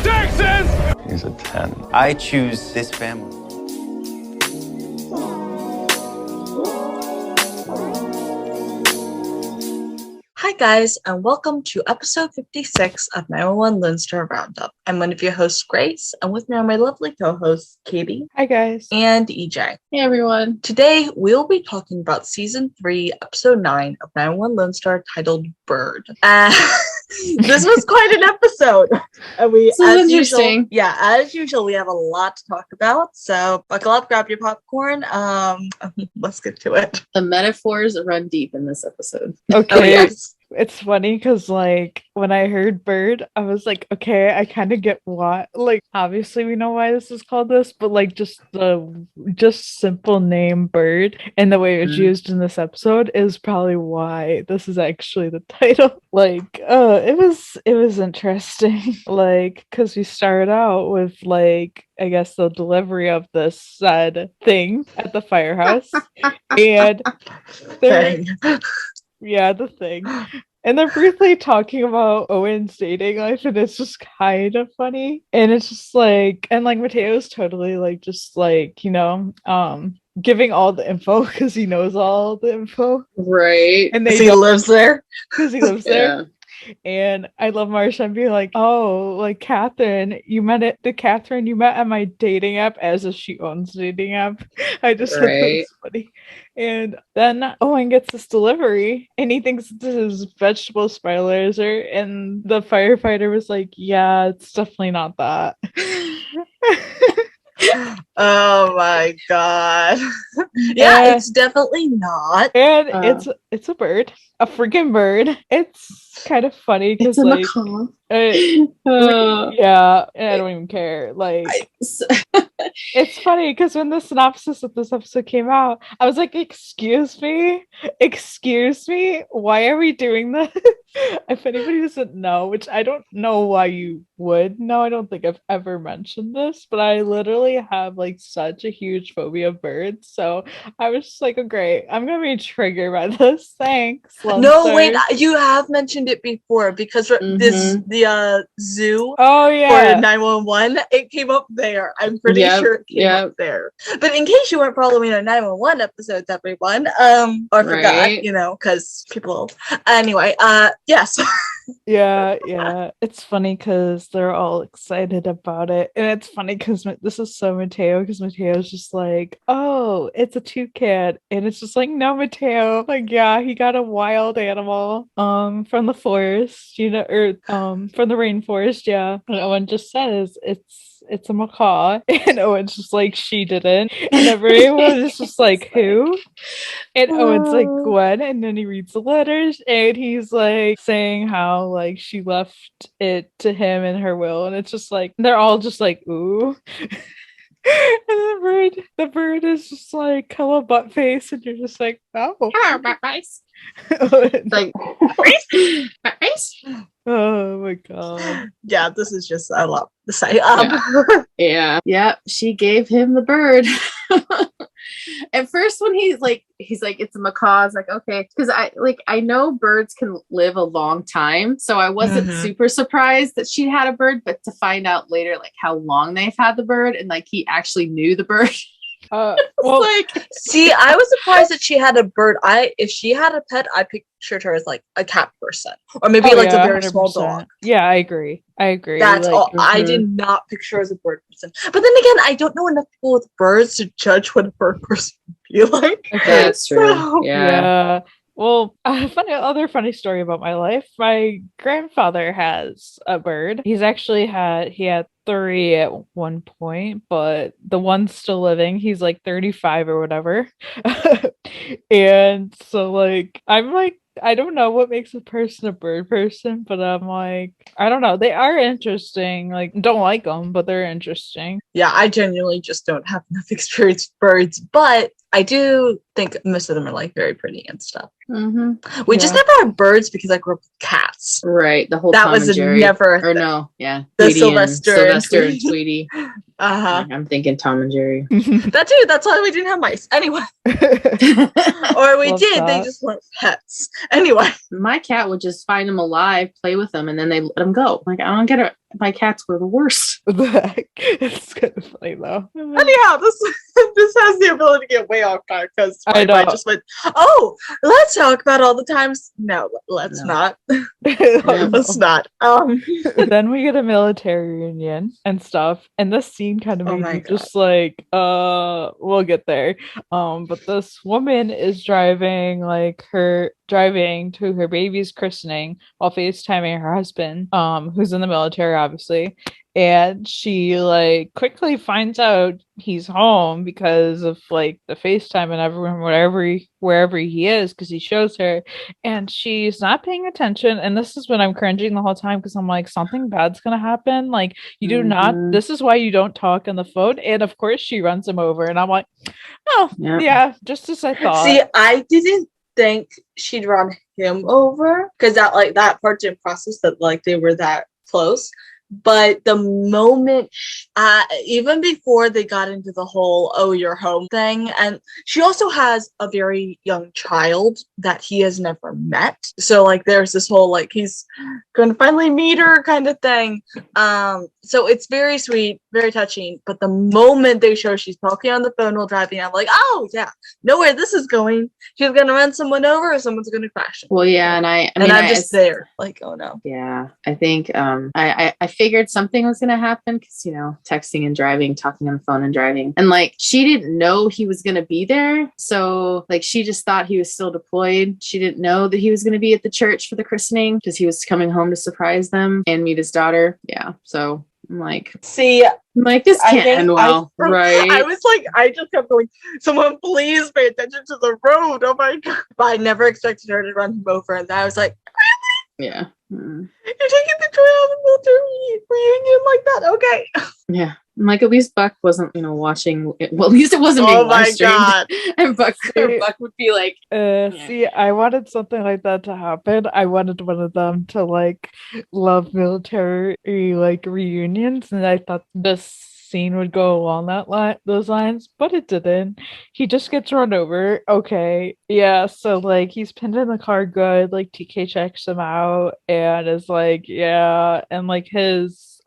Texas! He's a 10. I choose this family. Hi guys, and welcome to episode 56 of 911 Lone Star Roundup. I'm one of your hosts, Grace, and with me are my lovely co-hosts, Katie. Hi guys. And EJ. Hey everyone. Today, we'll be talking about Season 3, Episode 9 of 911 Lone Star titled Bird. This was quite an episode. And as usual, we have a lot to talk about. So buckle up, grab your popcorn. Let's get to it. The metaphors run deep in this episode. Okay. Oh, yes. It's funny because, like, when I heard bird, I was like, okay, I kind of get why. Like, obviously we know why this is called this, but, like, just the simple name bird and the way it's used in this episode is probably why this is actually the title. Like, it was interesting. Like, because we started out with, like, I guess the delivery of this said thing at the firehouse. And yeah, the thing. And they're briefly talking about Owen's dating life, and it's just kind of funny. And it's just like, and like Mateo's totally like, just like, you know, giving all the info because he knows all the info. Right. And he lives there. Because he lives there. And I love Marsha being like, oh, like Catherine, you met at my dating app, as if she owns a dating app. I just thought that was funny. And then Owen gets this delivery and he thinks this is vegetable fertilizer, and the firefighter was like, yeah, it's definitely not that. Oh my god. Yeah, it's definitely not. And it's a bird. A freaking bird. It's kind of funny because like macaw. Yeah, and I don't even care. Like it's funny because when the synopsis of this episode came out, I was like, excuse me, why are we doing this? If anybody doesn't know, which I don't know why you would know, I don't think I've ever mentioned this, but I literally have like such a huge phobia of birds, so I was just like, oh great, I'm gonna be triggered by this. Thanks. Wait, you have mentioned it before because the zoo. Oh yeah. For 911, it came up there. I'm pretty sure it came up there. But in case you weren't following our 911 episodes, everyone, or forgot, you know, because people. Anyway, yes. Yeah. It's funny because they're all excited about it, and it's funny because this is so Mateo, because Mateo's just like, oh, it's a toucan, and it's just like, no, Mateo, like, yeah, he got a wild animal from the forest, you know, or from the rainforest, yeah. And Owen just says it's a macaw, and Owen's just like, she didn't, and everyone is just like, who? And Owen's like, Gwen, and then he reads the letters, and he's like saying how like she left it to him in her will, and it's just like they're all just like, ooh. And the bird is just like hello butt face, and you're just like, oh, hello butt face. Like butt face. Oh my god. Yeah, this is just, I love the site. Yeah, she gave him the bird. At first when he's like it's a macaw, it's like, okay, because I know birds can live a long time, so I wasn't super surprised that she had a bird, but to find out later like how long they've had the bird, and like he actually knew the bird. Well, see, I was surprised that she had a bird. If she had a pet, I pictured her as like a cat person, or maybe a very 100%. Small dog. Yeah, I agree. That's like, all. I did not picture her as a bird person. But then again, I don't know enough people with birds to judge what a bird person would be like. That's true. Yeah. Well, other funny story about my life. My grandfather has a bird. He had 3 at one point, but the one's still living. He's like 35 or whatever. And so like, I'm like, I don't know what makes a person a bird person, but I'm like, I don't know. They are interesting. Like, don't like them, but they're interesting. Yeah, I genuinely just don't have enough experience with birds, but I do think most of them are like very pretty and stuff. We just never had birds because I grew up with cats. Right, the whole that Tom was and Jerry. Never. Or no, yeah, The Tweety Sylvester and Tweety. I'm thinking Tom and Jerry. That too. That's why we didn't have mice. Anyway, or we did. They just weren't pets. Anyway, my cat would just find them alive, play with them, and then they let them go. Like, I don't get it. my cats were the worst. What the heck? It's kind of funny though. Anyhow, this has the ability to get way off track because I I just went, oh, let's talk about all the times. No, let's not. Let's not. Then we get a military reunion and stuff, and this scene kind of made me just like, we'll get there. But this woman is driving to her baby's christening while FaceTiming her husband, who's in the military, obviously. And she like quickly finds out he's home because of like the FaceTime and everyone, wherever he is, because he shows her, and she's not paying attention. And this is when I'm cringing the whole time because I'm like, something bad's gonna happen. Like, you do not. This is why you don't talk on the phone. And of course, she runs him over, and I'm like, oh yeah, just as I thought. See, I didn't think she'd run him over because that part didn't process that like they were that close. But the moment, even before they got into the whole, oh, you're home thing, and she also has a very young child that he has never met. So, like, there's this whole, like, he's going to finally meet her kind of thing. So it's very sweet, very touching. But the moment they show she's talking on the phone while driving, I'm like, oh, yeah, know where this is going. She's going to run someone over or someone's going to crash. Well, yeah, and I'm just there, like, oh, no. Yeah, I think I figured something was going to happen because, you know, texting and driving, talking on the phone and driving. And like, she didn't know he was going to be there. So like, she just thought he was still deployed. She didn't know that he was going to be at the church for the christening because he was coming home to surprise them and meet his daughter. Yeah. So I'm like, this can't end well, right? I was like, I just kept going, someone please pay attention to the road. Oh my God. But I never expected her to run him over. And I was like, yeah. You're taking the joy out of the military reunion like that? Okay. Yeah. Like, at least Buck wasn't, watching it. Well, at least it wasn't being live streamed. And Buck would be like, see, I wanted something like that to happen. I wanted one of them to like love military like reunions, and I thought this scene would go along those lines, but it didn't. He just gets run over. Okay, yeah, so like he's pinned in the car good, like TK checks him out and is like, yeah, and like his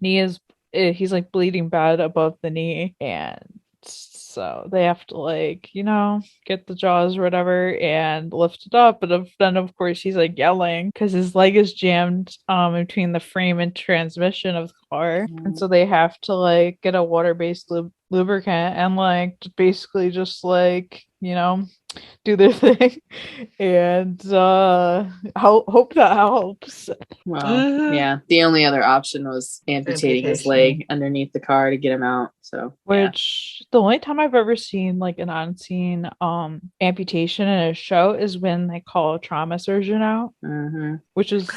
knee is, he's like bleeding bad above the knee, and so they have to like, get the jaws or whatever and lift it up. But then of course he's like yelling because his leg is jammed between the frame and transmission of the car. And so they have to like get a water-based lubricant and like basically just like, do their thing and hope that helps. Well, yeah, the only other option was amputating his leg underneath the car to get him out. So the only time I've ever seen like an on-scene amputation in a show is when they call a trauma surgeon out, which is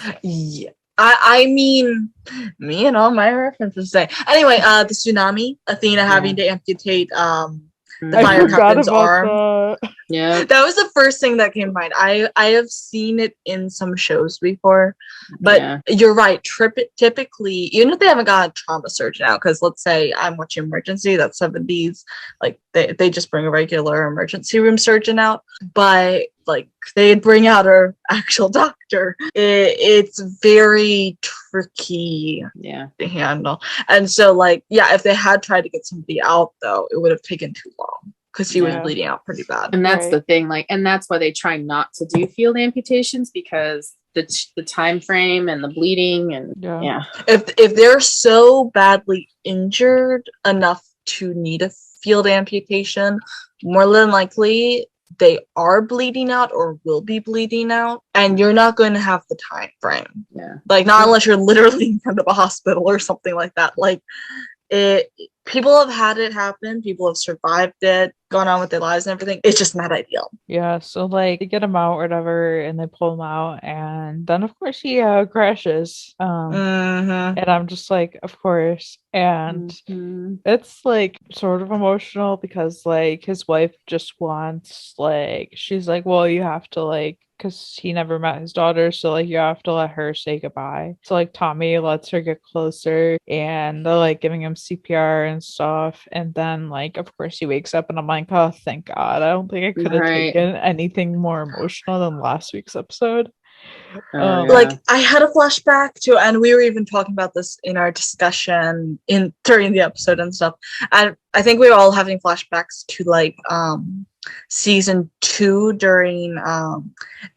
I mean, me and all my references say. Anyway, the tsunami, Athena having to amputate the fire captain's arm. Yeah, that was the first thing that came to mind. I have seen it in some shows before, but you're right. Typically, even if they haven't got a trauma surgeon out, because let's say I'm watching Emergency, that's 70s, like they just bring a regular emergency room surgeon out, but like they'd bring out an actual doctor. It's very tricky to handle. And so like, if they had tried to get somebody out though, it would have taken too long because he was bleeding out pretty bad. And that's the thing, like, and that's why they try not to do field amputations, because the time frame and the bleeding and if they're so badly injured enough to need a field amputation, more than likely they are bleeding out or will be bleeding out, and you're not going to have the time frame. Like, not unless you're literally in front of a hospital or something like that. Like, people have had it happen, people have survived it, gone on with their lives and everything. It's just not ideal. So like they get him out or whatever and they pull him out, and then of course he crashes, and I'm just like, of course. And it's like sort of emotional because like his wife just wants, like, she's like, well, you have to, like, because he never met his daughter, so like you have to let her say goodbye. So like Tommy lets her get closer and they're like giving him CPR and stuff, and then like of course he wakes up and I'm like, oh, thank God. I don't think I could have taken anything more emotional than last week's episode. Yeah. Like I had a flashback to, and we were even talking about this in our discussion during the episode and stuff. And I think we were all having flashbacks to like season 2 during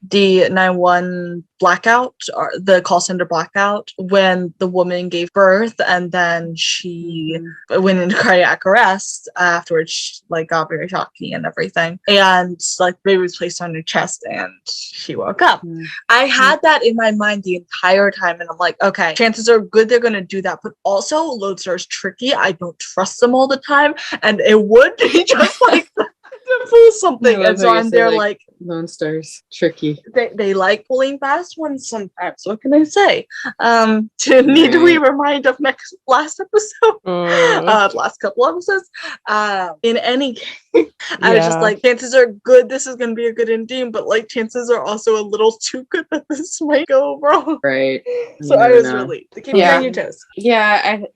the 911 blackout, or the call center blackout, when the woman gave birth and then she went into cardiac arrest. Afterwards, she, like, got very shocky and everything, and like the baby was placed on her chest and she woke up. I had that in my mind the entire time, and I'm like, okay, chances are good they're gonna do that, but also Lodestar is tricky. I don't trust them all the time, and it would be just like to pull something, and so I'm there like Lone Star's tricky. They like pulling fast ones sometimes. What can I say? Need we remind of last episode, last couple episodes. In any case, I was just like, chances are good this is gonna be a good ending, but like chances are also a little too good that this might go wrong. Right. So I was relieved. Keep me on your toes. I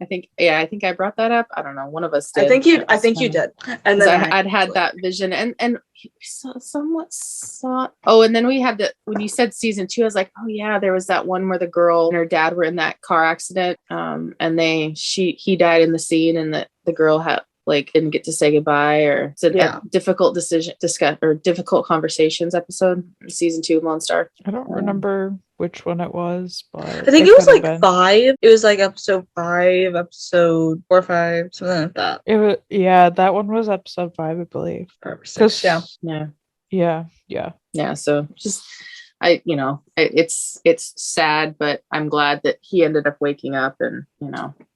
think I brought that up. I don't know. One of us did. I think you did. And then I'd had that vision, and somewhat saw. Oh, and then we had when you said season 2, I was like, oh yeah, there was that one where the girl and her dad were in that car accident, and he died in the scene, and the girl had didn't get to say goodbye, or it's a difficult decision difficult conversations episode, season 2 of Lone Star. I don't remember which one it was, but I think it was like 5. It was like episode 5, episode 4 or 5, something like that. It was, that one was episode 5, I believe. 5 or 6, yeah. So just it's sad, but I'm glad that he ended up waking up, and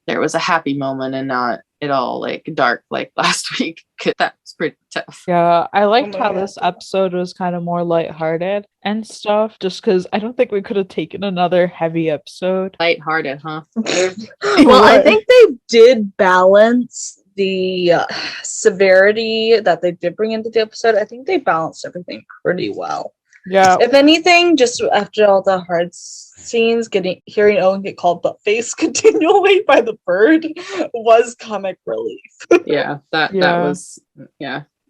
there was a happy moment and not at all like dark like last week. That was pretty tough. Yeah, I liked how this episode was kind of more lighthearted and stuff, just because I don't think we could have taken another heavy episode. Lighthearted, huh? Well, I think they did balance the severity that they did bring into the episode. I think they balanced everything pretty well. Yeah. If anything, just after all the hard scenes, hearing Owen get called buttface continually by the bird was comic relief. That was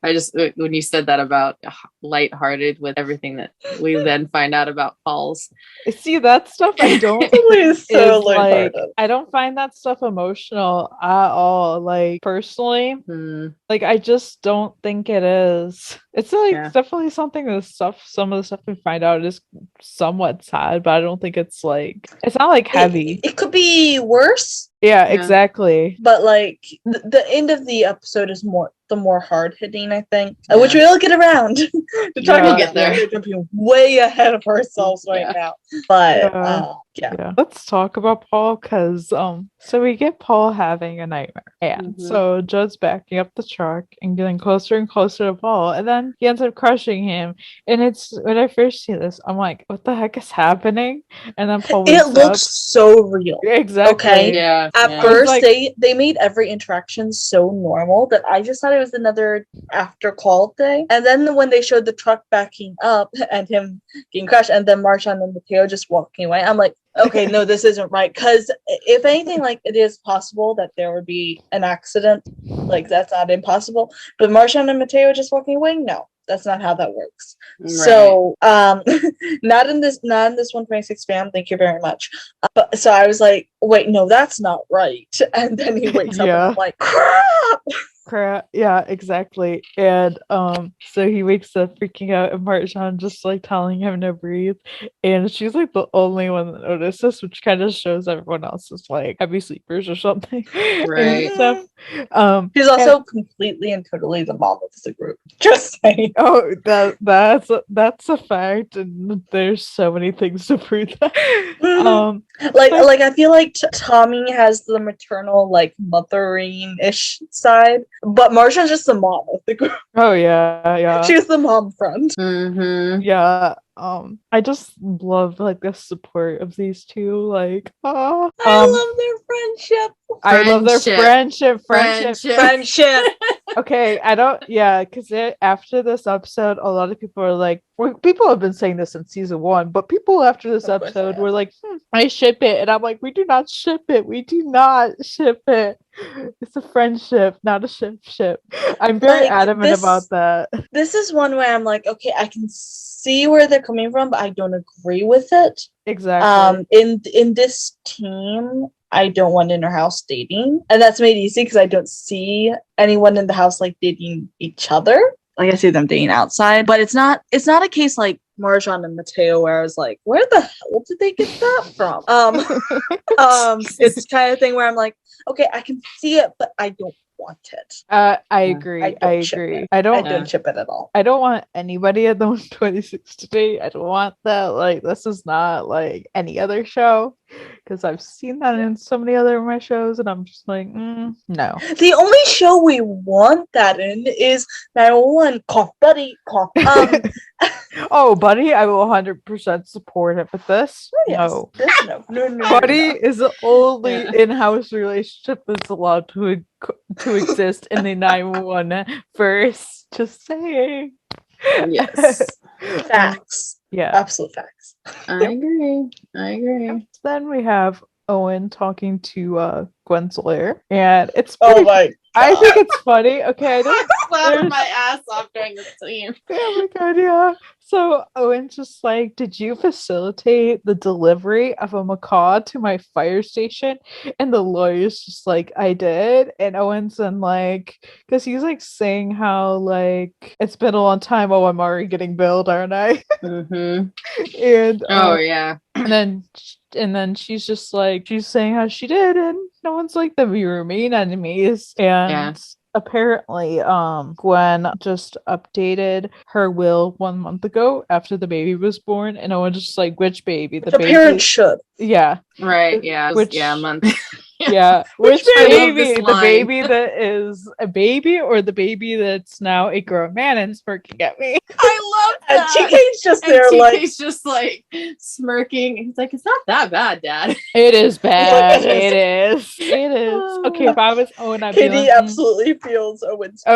I just, when you said that about lighthearted with everything that we then find out about Paul's. See, that stuff I don't I don't find that stuff emotional at all. Like, personally, like, I just don't think it is. It's definitely something some of the stuff we find out is somewhat sad, but I don't think it's it's not like heavy. It could be worse. Yeah, exactly. But like the end of the episode is the more hard hitting, I think, which we'll get around to talking about there. We're jumping way ahead of ourselves right now. But let's talk about Paul, because so we get Paul having a nightmare, and so Judd's backing up the truck and getting closer and closer to Paul, and then he ends up crushing him. And it's when I first see this, I'm like, what the heck is happening? And then Paul looks so real. Exactly. Okay. Yeah. At first, they made every interaction so normal that I just thought it was another after call thing. And then when they showed the truck backing up and him getting crushed, and then Marshawn and Mateo just walking away, I'm like, okay, no, this isn't right. Because if anything, like, it is possible that there would be an accident. Like, that's not impossible. But Marshawn and Mateo just walking away, no. That's not how that works. Right. So, not in this 126 fam. Thank you very much. But so I was like, wait, no, that's not right. And then he wakes up and I'm like, crap. Yeah, exactly. And so he wakes up freaking out, and Marshawn just telling him to breathe, and she's the only one that notices, which kind of shows everyone else is heavy sleepers or something, right? Stuff. She's also completely and totally the mom of the group. Just saying. Oh, that's a fact, and there's so many things to prove that. Like I feel like Tommy has the maternal mothering-ish side. But Marsha's just the mom of the group. Oh yeah. She's the mom friend. Mm-hmm. Yeah. I just love the support of these two. I love their friendship. I love their friendship. Okay, I don't. Yeah, because after this episode, a lot of people are like, people have been saying this in season 1, but people after this Of course they episode have. were like, I ship it, and I'm like, we do not ship it. We do not ship it. It's a friendship, not a ship. I'm very Like, adamant about that. This is one where I'm like, okay, I can see where they're coming from, but I don't agree with it. Exactly. In this team, I don't want in our house dating, and that's made easy because I don't see anyone in the house like dating each other. Like I see them dating outside, but it's not a case like Marjan and Mateo where I was like, where the hell did they get that from? It's the kind of thing where I'm like, okay, I can see it, but I don't want it. I agree. I agree. I don't ship it at all. I don't want anybody at the 126 to date. I don't want that. Like, this is not like any other show, because I've seen that in so many other of my shows, and I'm just like, no. The only show we want that in is 911 Cough Buddy Cough. Oh, Buddy, I will 100% support it. But this, no. No. Buddy is the only in-house relationship that's allowed to exist in the 911 verse. Just saying. Yes. Facts. Yeah. Absolute facts. I agree. Then we have Owen talking to Gwen's lawyer, and it's Oh pretty, my God. I think it's funny. Okay, I don't Slapped my ass off during the scene. Oh my God, yeah. So Owen's just like, did you facilitate the delivery of a macaw to my fire station? And the lawyer's just like, I did. And Owen's in like, because he's like saying how like it's been a long time. Oh, I'm already getting billed, aren't I? Mm-hmm. And yeah. and then she's just like, she's saying how she did, and no one's like that. We remain enemies. And apparently Gwen just updated her will 1 month ago after the baby was born, and I was just like, which baby? The baby parent should. Yeah. Right, yeah. A month. Yeah. Which baby? The line. baby that is a baby, or the baby that's now a grown man and smirking at me? I love that. And TK's just there TK's just like smirking. He's like, it's not that bad, Dad. It is bad. It is. Okay, if I was Owen, I'd be Katie like, absolutely feels Owen's pain.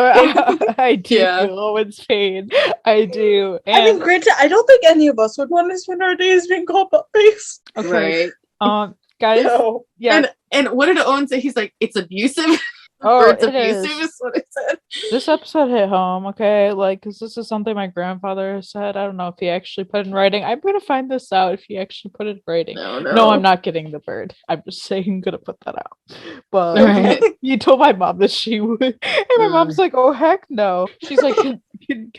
I do feel Owen's pain. I do. I mean, granted, I don't think any of us would want to spend our days being called puppies. Okay. Right. Guys. No. Yeah. And what did Owen say? He's like, it's abusive. Oh, it's abusive is what it said. This episode hit home, okay? Like, because this is something my grandfather said. I don't know if he actually put in writing. I'm gonna find this out if he actually put it in writing. No, I'm not getting the bird. I'm just saying I'm gonna put that out. But you told my mom that she would, and my mom's like, "Oh heck no!" She's like, "Can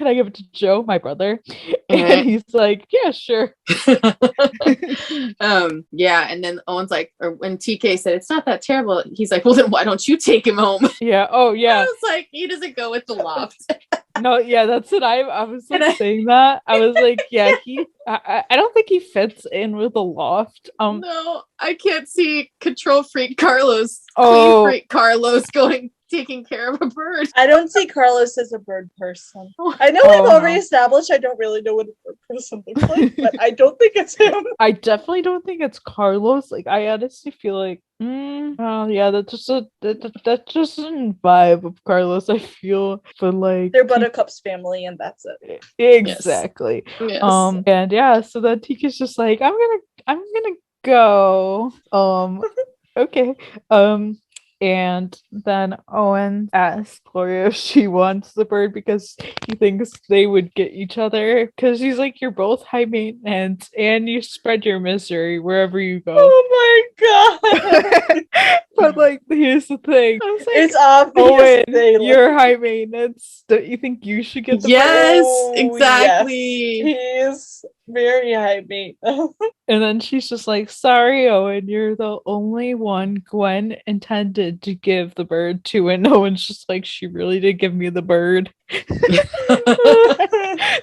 I give it to Joe, my brother?" And he's like, "Yeah, sure." Yeah, and then Owen's like, or when TK said it's not that terrible, he's like, "Well, then why don't you take him home?" Yeah. Oh, yeah. I was like, he doesn't go with the loft. No, yeah, that's what I was like saying that. I was like, yeah, I don't think he fits in with the loft. No, I can't see control freak Carlos, clean freak Carlos taking care of a bird. I don't see Carlos as a bird person. I know we've already established I don't really know what a bird person looks like, but I don't think it's him. I definitely don't think it's Carlos. Like, I honestly feel like, oh yeah, that's just a vibe of Carlos, I feel. But like, they're Buttercup's family, and that's it. Exactly. Yes. And yeah, so then Tika's just like, I'm gonna go. Okay. And then Owen asks Gloria if she wants the bird because he thinks they would get each other. Because he's like, you're both high maintenance and you spread your misery wherever you go. Oh my God. But like, here's the thing. I was like, it's obvious. Owen, you're high maintenance. Don't you think you should get the bird? Yes, exactly. Yes. He's very high maintenance. And then she's just like, sorry, Owen, you're the only one Gwen intended to give the bird to. And Owen's just like, she really did give me the bird.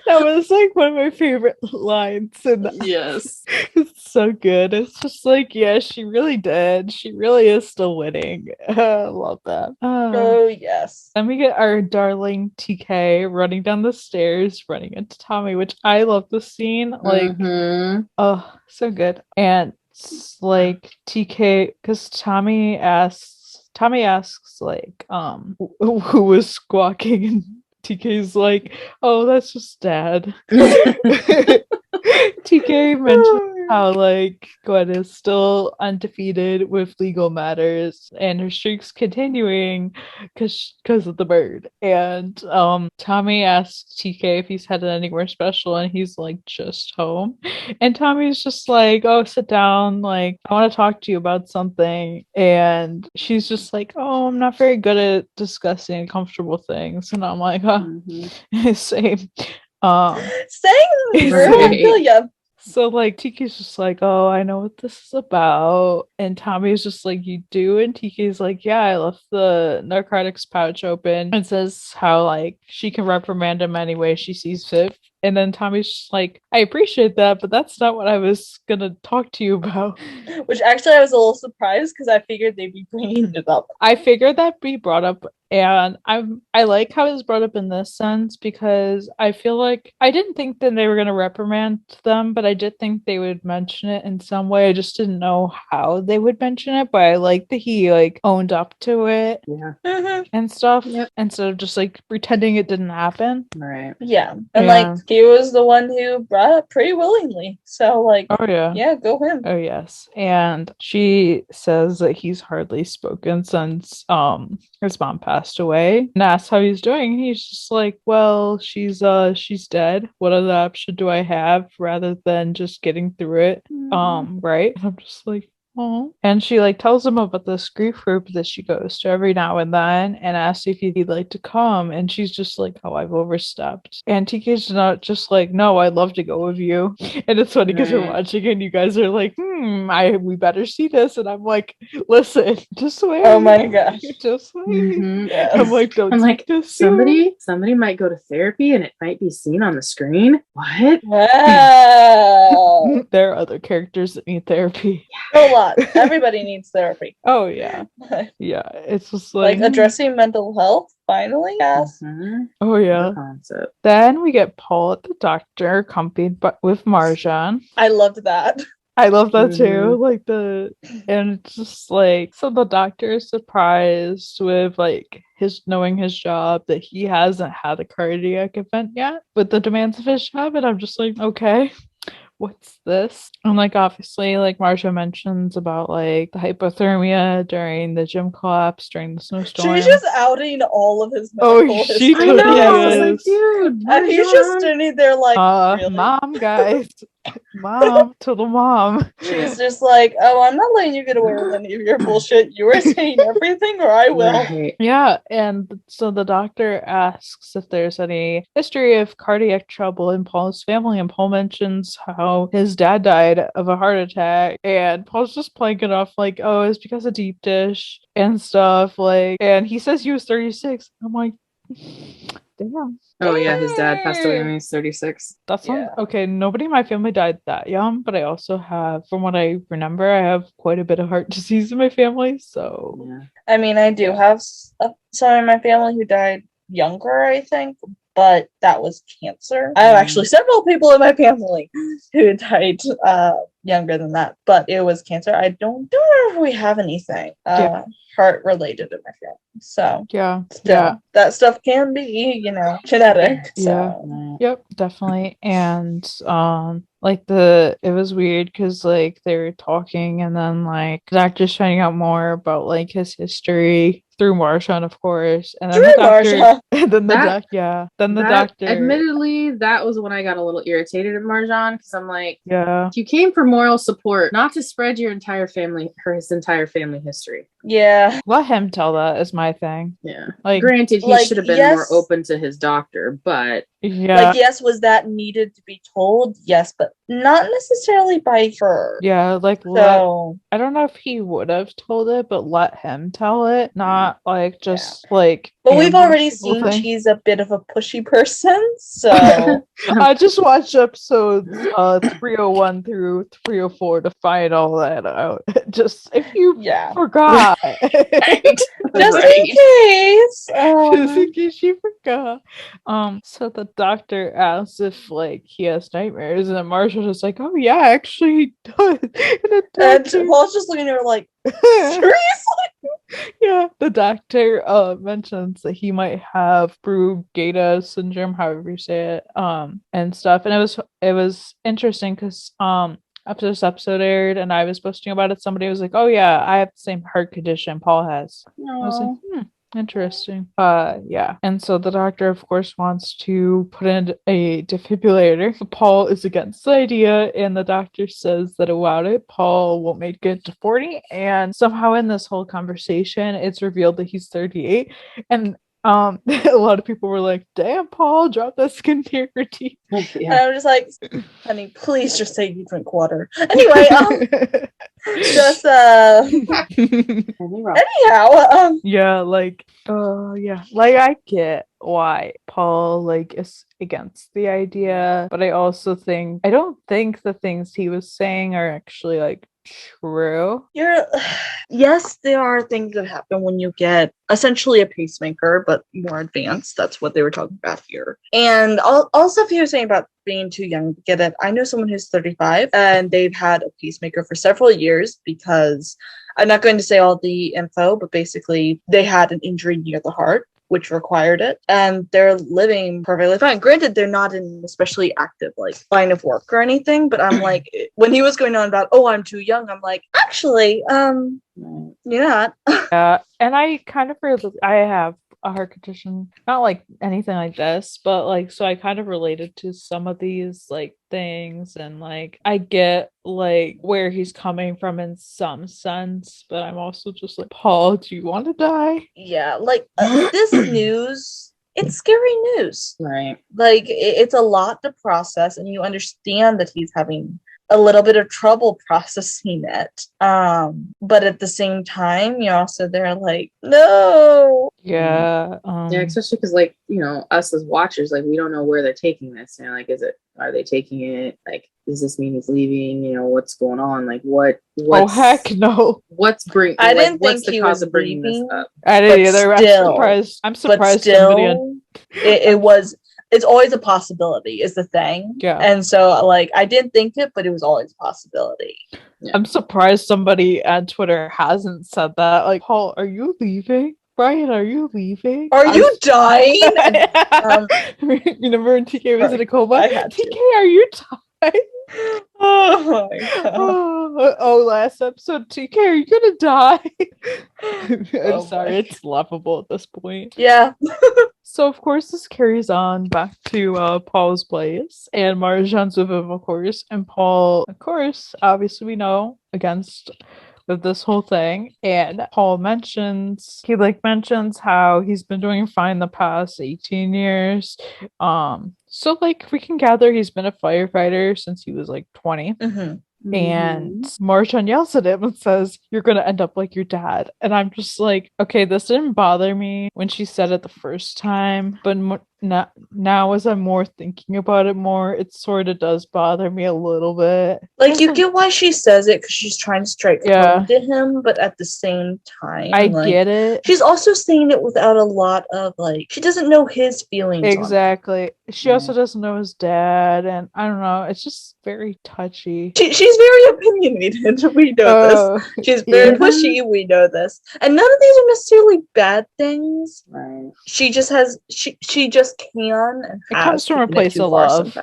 That was like one of my favorite lines. And yes. It's so good. It's just like, yeah, she really did. She really is still winning. I love that. Oh, yes. Then we get our darling TK running down the stairs, running into Tommy, which I love the scene. Like, oh, so good. And it's like TK, because Tommy asks Tommy asks like who was squawking, and TK's like, oh, that's just dad. TK mentioned how like Gwen is still undefeated with legal matters and her streak's continuing because of the bird. And Tommy asks TK if he's headed anywhere special, and he's like, just home. And Tommy's just like, oh, sit down, like I want to talk to you about something. And she's just like, oh, I'm not very good at discussing comfortable things. And I'm like, same. Same. I feel ya. So like TK's just like, oh, I know what this is about. And Tommy's just like, you do? And TK's like, yeah, I left the narcotics pouch open, and says how like she can reprimand him any way she sees fit. And then Tommy's just like, I appreciate that, but that's not what I was gonna talk to you about. Which actually I was a little surprised because I figured they'd be bringing it up. I figured that'd be brought up, and I like how it was brought up in this sense, because I feel like I didn't think that they were gonna reprimand them, but I did think they would mention it in some way. I just didn't know how they would mention it, but I like that he like owned up to it, and stuff, instead of just like pretending it didn't happen. Right. Yeah, and like he was the one who brought it pretty willingly, so like, oh yeah, go him. Oh yes. And she says that he's hardly spoken since his mom passed away, and asks how he's doing. And he's just like, well, she's dead. What other option do I have rather than just getting through it? Right? And I'm just like, oh. And she like tells him about this grief group that she goes to every now and then, and asks if he'd like to come. And she's just like, oh, I've overstepped. And TK's not just like, no, I'd love to go with you. And it's funny because we're watching and you guys are like, we better see this. And I'm like, listen, just wait. Oh my gosh, just wait. Yes. I'm like, don't. I'm like, somebody might go to therapy and it might be seen on the screen. What? Wow. There are other characters that need therapy. A lot. Everybody needs therapy. Oh yeah. Yeah, it's just like addressing mental health finally. Yes. Oh yeah. Concept. Then we get Paul at the doctor accompanied with Marjan. I loved that. I love that too. And it's just like, so the doctor is surprised with like knowing his job that he hasn't had a cardiac event yet with the demands of his job. And I'm just like, okay, what's this? And like, obviously, like Marcia mentions about like the hypothermia during the gym collapse during the snowstorm. She's just outing all of his medical history. She is. Dude, and he's just standing there like, really? Mom, guys. Mom, to the mom. She's just like, oh, I'm not letting you get away with any of your bullshit. You are saying everything or I will. Right. Yeah, and so the doctor asks if there's any history of cardiac trouble in Paul's family, and Paul mentions how his dad died of a heart attack, and Paul's just playing it off like, oh, it's because of deep dish and stuff, like, and he says he was 36. I'm like, damn. Oh yeah, his dad passed away when he was 36. That's okay. Nobody in my family died that young, but I also have, from what I remember, I have quite a bit of heart disease in my family. So yeah. I mean, I do have some in my family who died younger, I think, but that was cancer. I have actually several people in my family who died younger than that, but it was cancer. I don't know if we have anything heart related in my family. So that stuff can be, genetic. So. Yep, definitely. And it was weird because like they were talking, and then like the doctor's finding out more about like his history through Marshawn, of course, and then the doctor, and then the doctor. Admittedly, that was when I got a little irritated at Marjan, because I'm like, yeah, you came for moral support, not to spread his entire family history. Yeah, let him tell that is my thing. Yeah, like, granted, he should have been more open to his doctor, but yes, was that needed to be told? Yes, but not necessarily by her. Yeah, like, so I don't know if he would have told it, but let him tell it, not like just like. But we've already seen she's a bit of a pushy person, so I just watched episodes 301 through 304 to find all that out. Just if you forgot, just in case, just in case you forgot. So the doctor asks if like he has nightmares, and then Marshall is like, "Oh yeah, actually he does." And Paul's just looking at her like, seriously? Yeah, the doctor mentions that he might have Brugada syndrome, however you say it, and stuff. And it was interesting because after this episode aired and I was posting about it, somebody was like, "Oh yeah, I have the same heart condition Paul has." I was like, interesting. Yeah. And so the doctor, of course, wants to put in a defibrillator. Paul is against the idea, and the doctor says that without it, Paul won't make it to 40. And somehow in this whole conversation, it's revealed that he's 38. And a lot of people were like, "Damn, Paul, drop that skin to your teeth." And I'm just like, honey, please just say you drink water. Anyway, just anyhow, yeah, like I get why Paul like is against the idea, but I don't think the things he was saying are actually like true. Yes, there are things that happen when you get essentially a pacemaker, but more advanced. That's what they were talking about here. And also, if you were saying about being too young to get it, I know someone who's 35 and they've had a pacemaker for several years because I'm not going to say all the info, but basically they had an injury near the heart which required it, and they're living perfectly fine. Granted, they're not in an especially active like line of work or anything, but I'm like, when he was going on about, oh, I'm too young, I'm like, actually, you're not. Yeah, and I kind of I have a heart condition, not like anything like this, but like, so I kind of related to some of these like things, and like I get like where he's coming from in some sense, but I'm also just like, Paul, do you want to die? Yeah, like this news, it's scary news, right? Like it's a lot to process, and you understand that he's having a little bit of trouble processing it, but at the same time you also they're like, no. Yeah, especially because like, you know, us as watchers, like we don't know where they're taking this, and like, are they taking it like, does this mean he's leaving? You know, what's going on? Like what's oh heck no, what's bringing, I didn't what's think the he cause was of bringing leaving, this up? I didn't either. I'm surprised somebody it was, it's always a possibility is the thing. Yeah. And so like I didn't think it, but it was always a possibility. Yeah. I'm surprised somebody on Twitter hasn't said that. Like, Paul, are you leaving? Brian, are you leaving? Are you dying? Remember when TK was in a coma? TK, are you dying? Oh my god. Oh, last episode, TK, are you gonna die? I'm sorry, it's laughable at this point. Yeah. So of course this carries on back to Paul's place, and Marjan's with him, of course, and Paul, of course, obviously we know, against with this whole thing. And Paul mentions how he's been doing fine the past 18 years. So like we can gather he's been a firefighter since he was like 20. And Marjan yells at him and says, "You're gonna end up like your dad." And I'm just like, okay, this didn't bother me when she said it the first time, but now as I'm more thinking about it more, it sort of does bother me a little bit. Like you get why she says it, because she's trying to strike home to him, but at the same time, I get it. She's also saying it without a lot of like, she doesn't know his feelings. Exactly. She also doesn't know his dad, and I don't know. It's just very touchy. She's very opinionated. We know this. She's very pushy. We know this, and none of these are necessarily bad things. Right. She just has. She just can. And it comes from a place of love.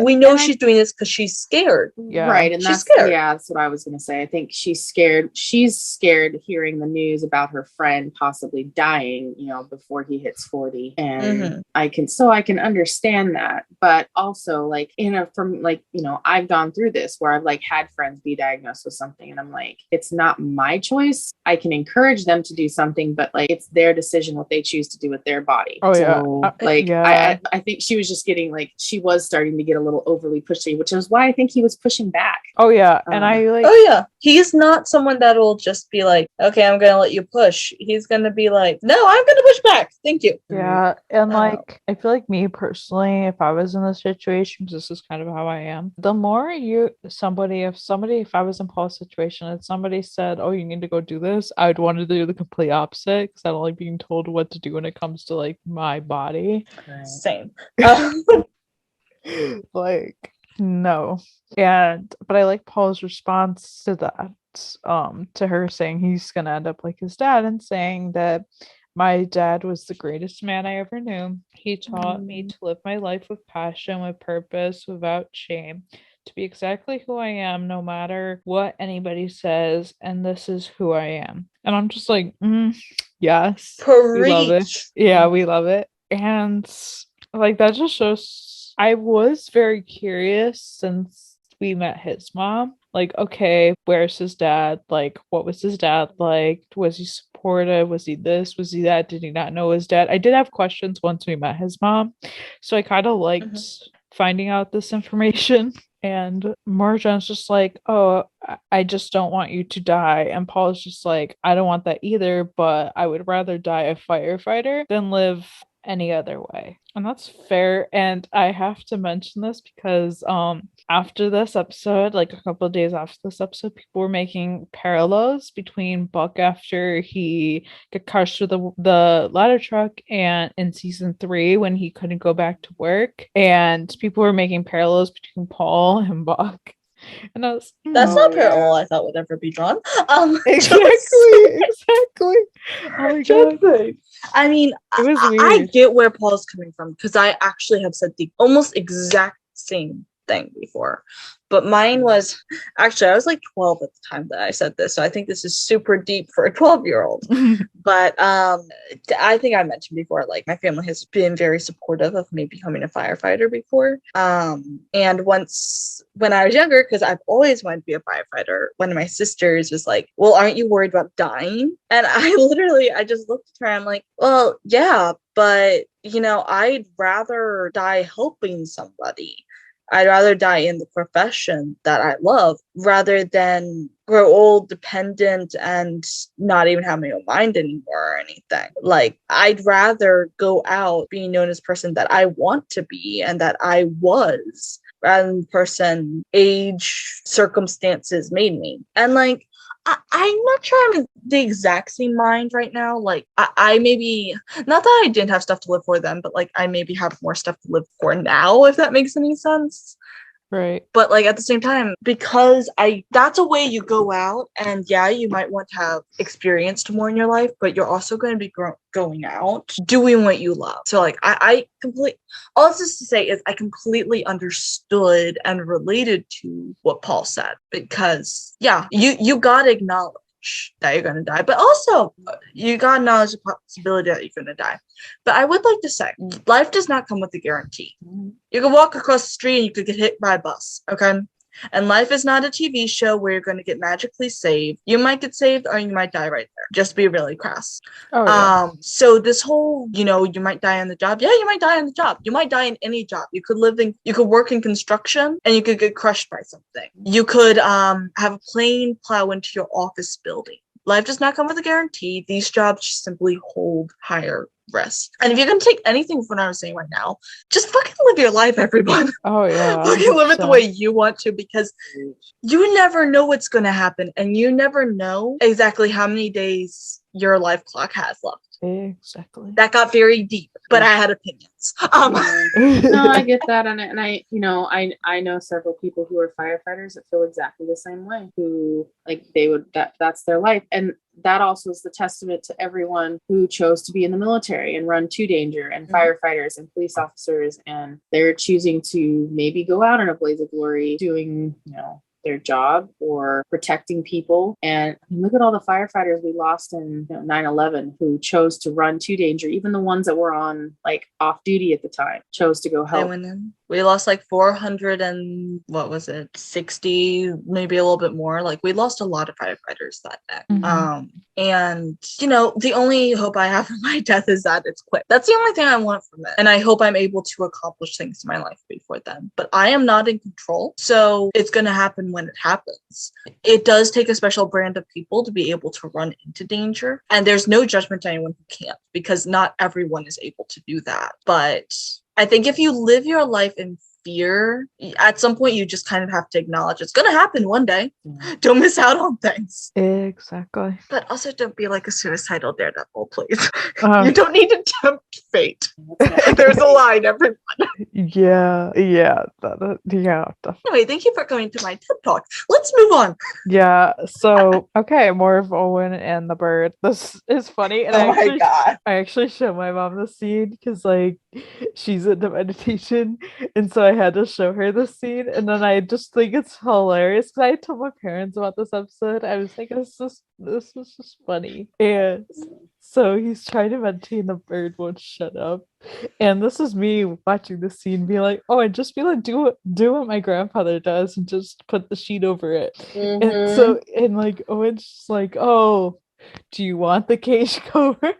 We know she's doing this because she's scared. Yeah. Right, and she's scared. Yeah, that's what I was gonna say. I think she's scared. She's scared hearing the news about her friend possibly dying, you know, before he hits 40, and I can understand that, but also like from like, you know, I've gone through this where I've like had friends be diagnosed with something, and I'm like, it's not my choice. I can encourage them to do something, but like it's their decision what they choose to do with their body. I think she was just getting like, she was starting to get a little overly pushy, which is why I think he was pushing back. And he's not someone that will just be like, okay, I'm gonna let you push. He's gonna be like, no, I'm gonna push back, thank you. And like I feel like me personally, if I was in this situation, because this is kind of how I am, the more if I was in Paul's situation and somebody said, oh, you need to go do this, I would want to do the complete opposite, because I don't like being told what to do when it comes to like my body. Same. Like No. But I like Paul's response to that. To her saying he's gonna end up like his dad, and saying that my dad was the greatest man I ever knew. He taught me to live my life with passion, with purpose, without shame, to be exactly who I am, no matter what anybody says, and this is who I am. And I'm just like, yes, we love it. Yeah, we love it. And like that just shows. I was very curious since we met his mom. Like, okay, where's his dad? Like, what was his dad like? Was he supportive? Was he this? Was he that? Did he not know his dad? I did have questions once we met his mom. So I kind of liked finding out this information. And Marjan's just like, oh, I just don't want you to die. And Paul's just like, I don't want that either, but I would rather die a firefighter than live any other way. And that's fair. And I have to mention this because after this episode, like a couple of days after this episode, people were making parallels between Buck after he got crushed with the ladder truck and in season 3 when he couldn't go back to work. And people were making parallels between Paul and Buck. And that's not parallel I thought would ever be drawn. Exactly. Oh my god. I mean, I get where Paul's coming from because I actually have said the almost exact same thing before. But mine was actually, I was like 12 at the time that I said this. So I think this is super deep for a 12-year-old. But I think I mentioned before, like my family has been very supportive of me becoming a firefighter before. And once when I was younger, because I've always wanted to be a firefighter, one of my sisters was like, well, aren't you worried about dying? And I just looked at her and I'm like, well, yeah, but I'd rather die helping somebody. I'd rather die in the profession that I love rather than grow old, dependent, and not even have my own mind anymore or anything. Like, I'd rather go out being known as a person that I want to be and that I was rather than the person age, circumstances made me. And like, I'm not sure I'm in the exact same mind right now. Like, I maybe, not that I didn't have stuff to live for then, but like, I maybe have more stuff to live for now, if that makes any sense. Right. But like at the same time, because that's a way you go out and yeah, you might want to have experienced more in your life, but you're also going to be going out doing what you love. So like all this is to say is I completely understood and related to what Paul said, because yeah, you gotta acknowledge that you're going to die, but also you gotta acknowledge the possibility that you're going to die. But I would like to say, life does not come with a guarantee. You can walk across the street and you could get hit by a bus, okay? And life is not a TV show where you're going to get magically saved. You might get saved or you might die right there. Just to be really crass. Oh, yeah. So this whole, you might die on the job. Yeah, you might die on the job. You might die in any job. You could work in construction and you could get crushed by something. You could have a plane plow into your office building. Life does not come with a guarantee. These jobs simply hold higher risk. And if you're going to take anything from what I was saying right now, just fucking live your life, everyone. Oh, yeah. Fucking live it the way you want to, because you never know what's going to happen. And you never know exactly how many days your life clock has left. Exactly. That got very deep, but I had opinions. No, I get that, and I know several people who are firefighters that feel exactly the same way. Who that's their life, and that also is the testament to everyone who chose to be in the military and run to danger, and firefighters and police officers, and they're choosing to maybe go out in a blaze of glory, doing their job or protecting people. And look at all the firefighters we lost in 9/11 who chose to run to danger. Even the ones that were on off duty at the time chose to go help. We lost 400 and 60, maybe a little bit more. We lost a lot of firefighters that day. And the only hope I have for my death is that it's quick. That's the only thing I want from it. And I hope I'm able to accomplish things in my life before then. But I am not in control. So it's going to happen when it happens. It does take a special brand of people to be able to run into danger. And there's no judgment to anyone who can't, because not everyone is able to do that. But I think if you live your life in fear, at some point you just kind of have to acknowledge it's going to happen one day. Don't miss out on things. Exactly. But also don't be like a suicidal daredevil, please. You don't need to tempt fate. There's a line, everyone. Yeah, yeah, Anyway, thank you for coming to my TED Talk. Let's move on. yeah. So, okay, more of Owen and the bird. This is funny, and Oh my god. I actually showed my mom the scene because like she's into meditation, and so I had to show her the scene, and then I just think it's hilarious because I told my parents about this episode. I was like, this was just funny, and so he's trying to meditate, and the bird won't shut up. And this is me watching the scene, be like, oh, and just be like, do what my grandfather does, and just put the sheet over it. And so, and like, Owen's just like, oh, do you want the cage cover?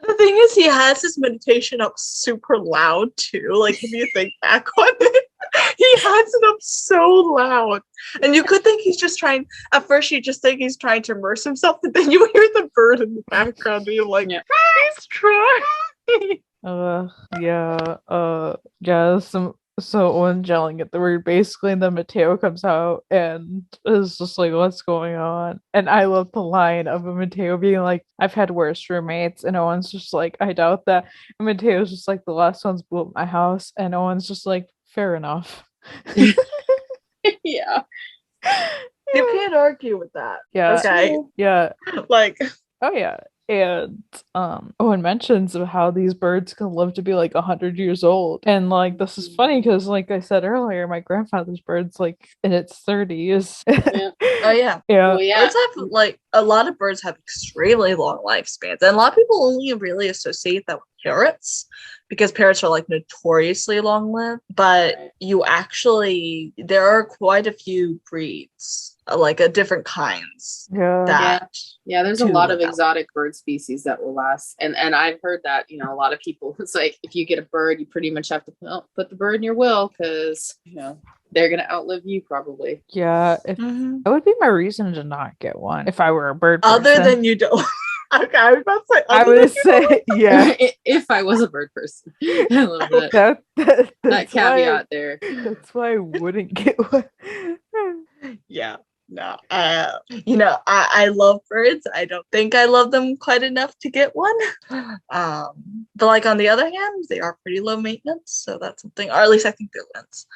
The thing is, he has his meditation up super loud too. Like, if you think back on it, he has it up so loud. And you could think he's just trying, at first, you just think he's trying to immerse himself, but then you hear the bird in the background, and you're like, he's trying. Yeah, so Owen's yelling at the bird basically, and then Mateo comes out and is just like, what's going on? And I love the line of Mateo being like, I've had worse roommates, and Owen's just like, I doubt that. And Mateo's just like, the last ones blew up my house, and Owen's just like, fair enough. Yeah. You can't argue with that. Yeah. Okay. Yeah. Like, oh yeah. And Owen mentions of how these birds can live to be like 100 years old. And like this is funny because like I said earlier, my grandfather's bird's like in its 30s. Yeah. oh yeah. Yeah. Well, yeah. Birds have like a lot of birds have extremely long lifespans, and a lot of people only really associate that with parrots because parrots are like notoriously long lived. But you actually, there are quite a few breeds, like different kinds. Yeah. That Yeah, there's a to lot of live out. exotic bird species that will last. And I've heard that, you know, a lot of people, it's like if you get a bird, you pretty much have to put the bird in your will because, you know, they're going to outlive you probably. Yeah. That would be my reason to not get one if I were a bird person. Other than you don't. Okay, I was about to say. I would say, yeah. If I was a bird person. I love that. That caveat there. That's why I wouldn't get one. Yeah. No, you know, I love birds. I don't think I love them quite enough to get one. But like on the other hand, they are pretty low maintenance, so that's something. Or at least I think they're lens.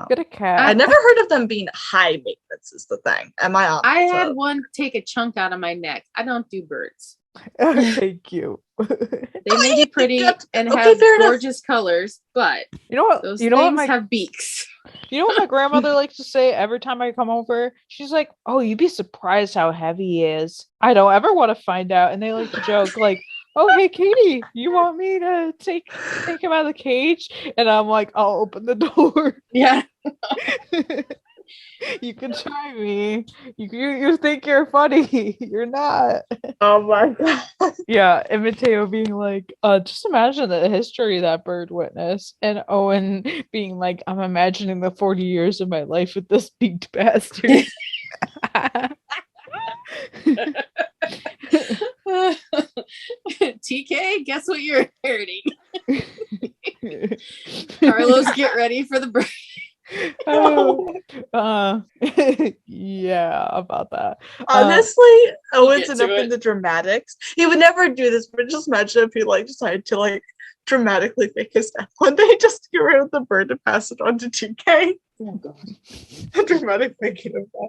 Get a cat. I never heard of them being high maintenance. Is the thing? Am I on? I had one take a chunk out of my neck. I don't do birds. Thank you. They may be pretty and Okay, have fair enough. gorgeous colors, but You know what? those You know what things my have beaks. You know what my grandmother likes to say every time I come over? She's like, "Oh, you'd be surprised how heavy he is." I don't ever want to find out, and they like to joke like, "Oh, hey, Katie, you want me to take him out of the cage?" And I'm like, "I'll open the door." Yeah. You can try me. You think you're funny. You're not. Oh my god. Yeah, and Mateo being like, just imagine the history that bird witnessed. And Owen being like, I'm imagining the 40 years of my life with this beaked bastard. TK, guess what you're inheriting? Carlos, get ready for the break. Yeah, about that. Honestly, Owen's get to enough it. in the dramatics. He would never do this, but just imagine if he like decided to like dramatically fake his death one day, just get rid of the bird and pass it on to TK. Oh god. A dramatic faking of that.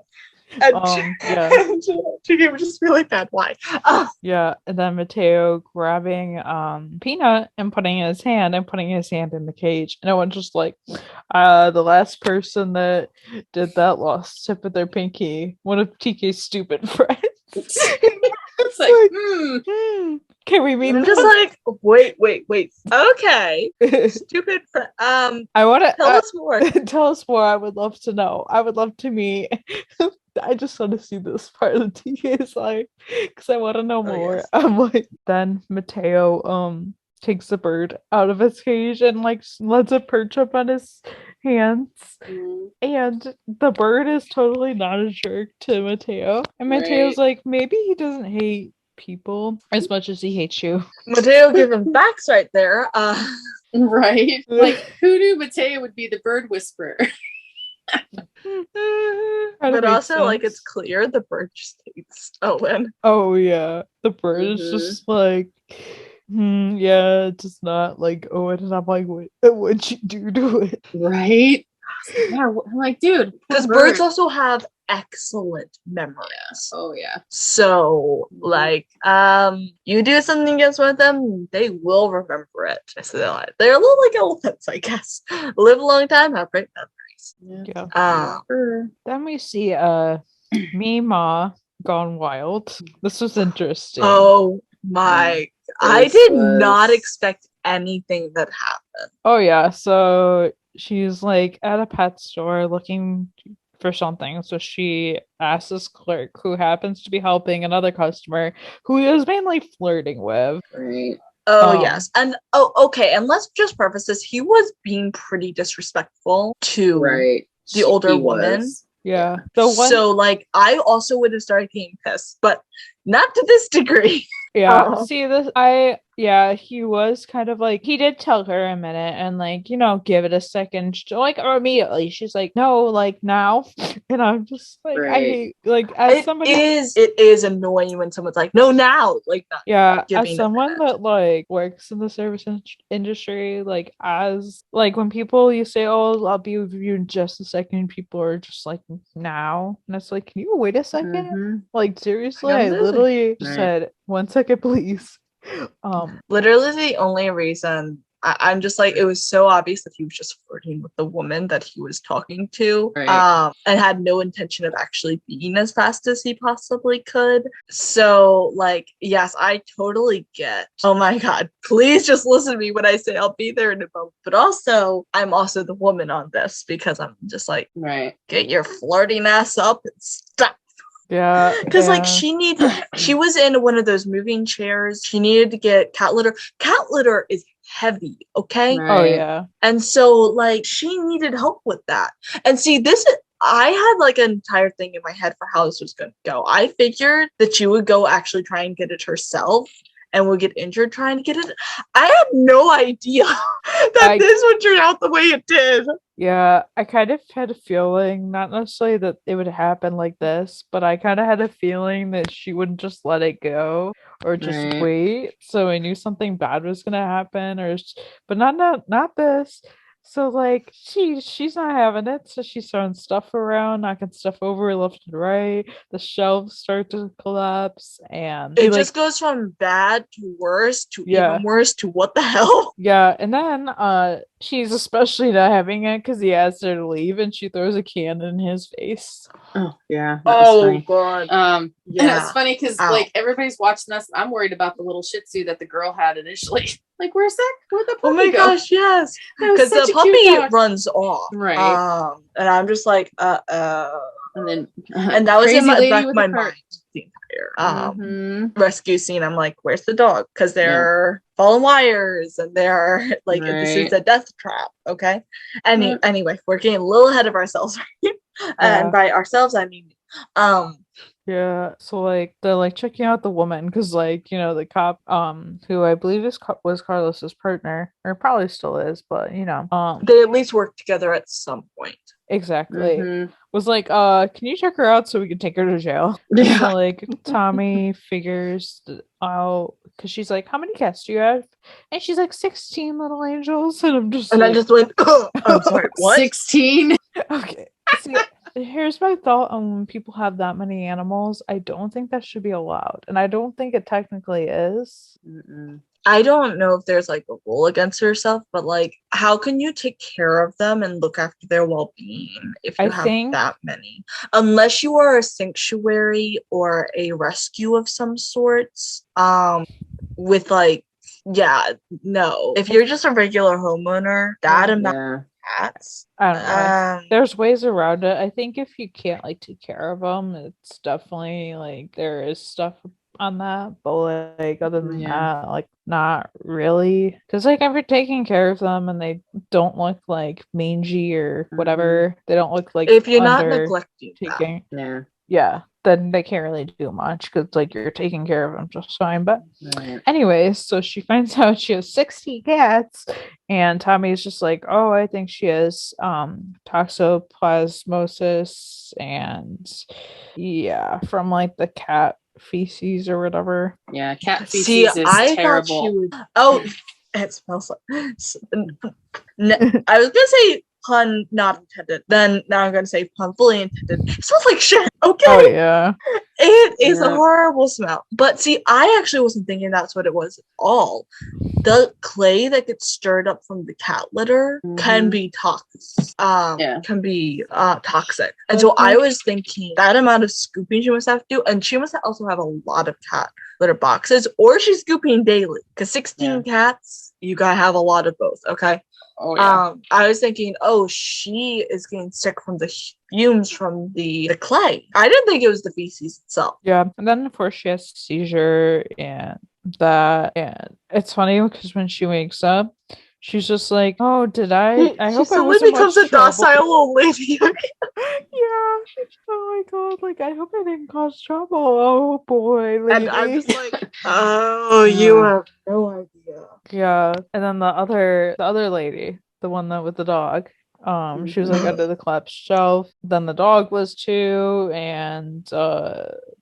And, Yeah. and TK would just be like, "Bad, why?" Yeah, and then Mateo grabbing Peanut and putting his hand in the cage. And everyone's just like, the last person that did that lost tip of their pinky. One of TK's stupid friends. It's like, Can we meet I'm him? just like, wait. Okay, stupid. I want to Tell us more. Tell us more. I would love to know. I would love to meet. I just want to see this part of TK's life because I want to know more. Yes. I'm like, then Mateo takes the bird out of his cage and like lets it perch up on his hands. And the bird is totally not a jerk to Mateo. And Mateo's like, maybe he doesn't hate people as much as he hates you. Mateo giving backs right there. right? Like, who knew Mateo would be the bird whisperer? But also, like, it's clear the bird just hates Owen. Oh yeah, the bird is just like, Yeah, just not like Owen, and I'm like, what'd you do to it? Right? Yeah, I'm like, dude, Because birds also have excellent memories. Oh yeah. So like you do something against one of them, they will remember it. So they're a little like elephants, I guess. Live a long time, have great memories. Yeah. Then we see Mima gone wild. This was interesting. Oh my, I did not expect anything that happened. Oh yeah, so she's like at a pet store looking for something. So she asks this clerk who happens to be helping another customer who is mainly flirting with. Right. Oh yes. And okay, and let's just preface this. He was being pretty disrespectful to the older woman. Yeah. So like I also would have started getting pissed, but not to this degree. Yeah. See this he was kind of like, he did tell her a minute and like, give it a second, like, or immediately she's like, no, like now. And I'm just like, I hate, like, as somebody, it is annoying when someone's like, no, now, like, not as someone that like works in the service industry, like, as like when people you say, oh, I'll be with you in just a second, people are just like, now, and it's like, can you wait a second? Like, seriously, I literally said 1 second, please. Literally the only reason I'm just like, it was so obvious that he was just flirting with the woman that he was talking to, and had no intention of actually being as fast as he possibly could. So like, yes, I totally get, oh my god, please just listen to me when I say I'll be there in a moment. But also I'm also the woman on this, because I'm just like, get your flirting ass up and stop. Yeah, because like she was in one of those moving chairs. She needed to get cat litter. Cat litter is heavy, okay? Oh yeah. And so like she needed help with that. And see, I had like an entire thing in my head for how this was going to go. I figured that she would go actually try and get it herself and would get injured trying to get it. I had no idea that this would turn out the way it did. Yeah, I kind of had a feeling, not necessarily that it would happen like this, but I kind of had a feeling that she wouldn't just let it go or just wait. So I knew something bad was gonna happen, but not this. So like she's not having it, so she's throwing stuff around, knocking stuff over left and right. The shelves start to collapse, and it just goes from bad to worse to even worse to what the hell. Yeah, and then she's especially not having it because he asks her to leave, and she throws a can in his face. Oh yeah. Oh god. Yeah, it's funny because like everybody's watching us. I'm worried about the little Shih Tzu that the girl had initially. Like, where'd the puppy go? Oh my gosh, yes. Because the puppy runs off. Right. And I'm just like, and then and that was in the back of my mind the entire rescue scene. I'm like, where's the dog? Because they're fallen wires and they're like, this is a death trap. Okay. Anyway, we're getting a little ahead of ourselves. And by ourselves, I mean, yeah, so like they're like checking out the woman because like the cop who I believe was Carlos's partner, or probably still is, but they at least worked together at some point. Exactly. Was like, can you check her out so we can take her to jail? Yeah. So like Tommy figures out, because she's like, how many cats do you have? And she's like, 16 little angels. And I'm just I just went, oh, I'm sorry, what? 16? Okay. See, here's my thought on when people have that many animals. I don't think that should be allowed. And I don't think it technically is. I don't know if there's like a rule against herself, but like, how can you take care of them and look after their well-being if you have that many? Unless you are a sanctuary or a rescue of some sorts, with like, no. If you're just a regular homeowner, that amount of cats, I don't know. There's ways around it. I think if you can't like take care of them, it's definitely like there is stuff on that, but like other than that, like not really, because like if you're taking care of them and they don't look like mangy or whatever, they don't look like, if you're not neglecting them, then they can't really do much because like you're taking care of them just fine. But anyways, so she finds out she has 60 cats, and Tommy's just like, oh, I think she has toxoplasmosis, and from like the cat feces or whatever. Yeah, cat feces See, is I terrible. thought she would. Oh, it smells like. I was gonna say pun not intended. Then now I'm gonna say pun fully intended. It smells like shit. Okay. Oh yeah. It is a Yeah. horrible smell. But see, I actually wasn't thinking that's what it was at all. The clay that gets stirred up from the cat litter can be toxic. Can be toxic. And so I was thinking that amount of scooping she must have to do, and she must also have a lot of cat litter boxes, or she's scooping daily. Because 16 cats, you gotta have a lot of both, okay? Oh yeah. I was thinking, oh, she is getting sick from the fumes from the clay. I didn't think it was the feces itself. Yeah. And then of course she has a seizure and that, and it's funny because when she wakes up, she's just like, oh, did I hope I suddenly wasn't becomes a docile old lady. Yeah. Oh my god, like I hope I didn't cause trouble. Oh boy, lady. And I'm just like, oh, you have no idea. Yeah. And then the other lady, the one that with the dog, she was like under the collapsed shelf. Then the dog was too, and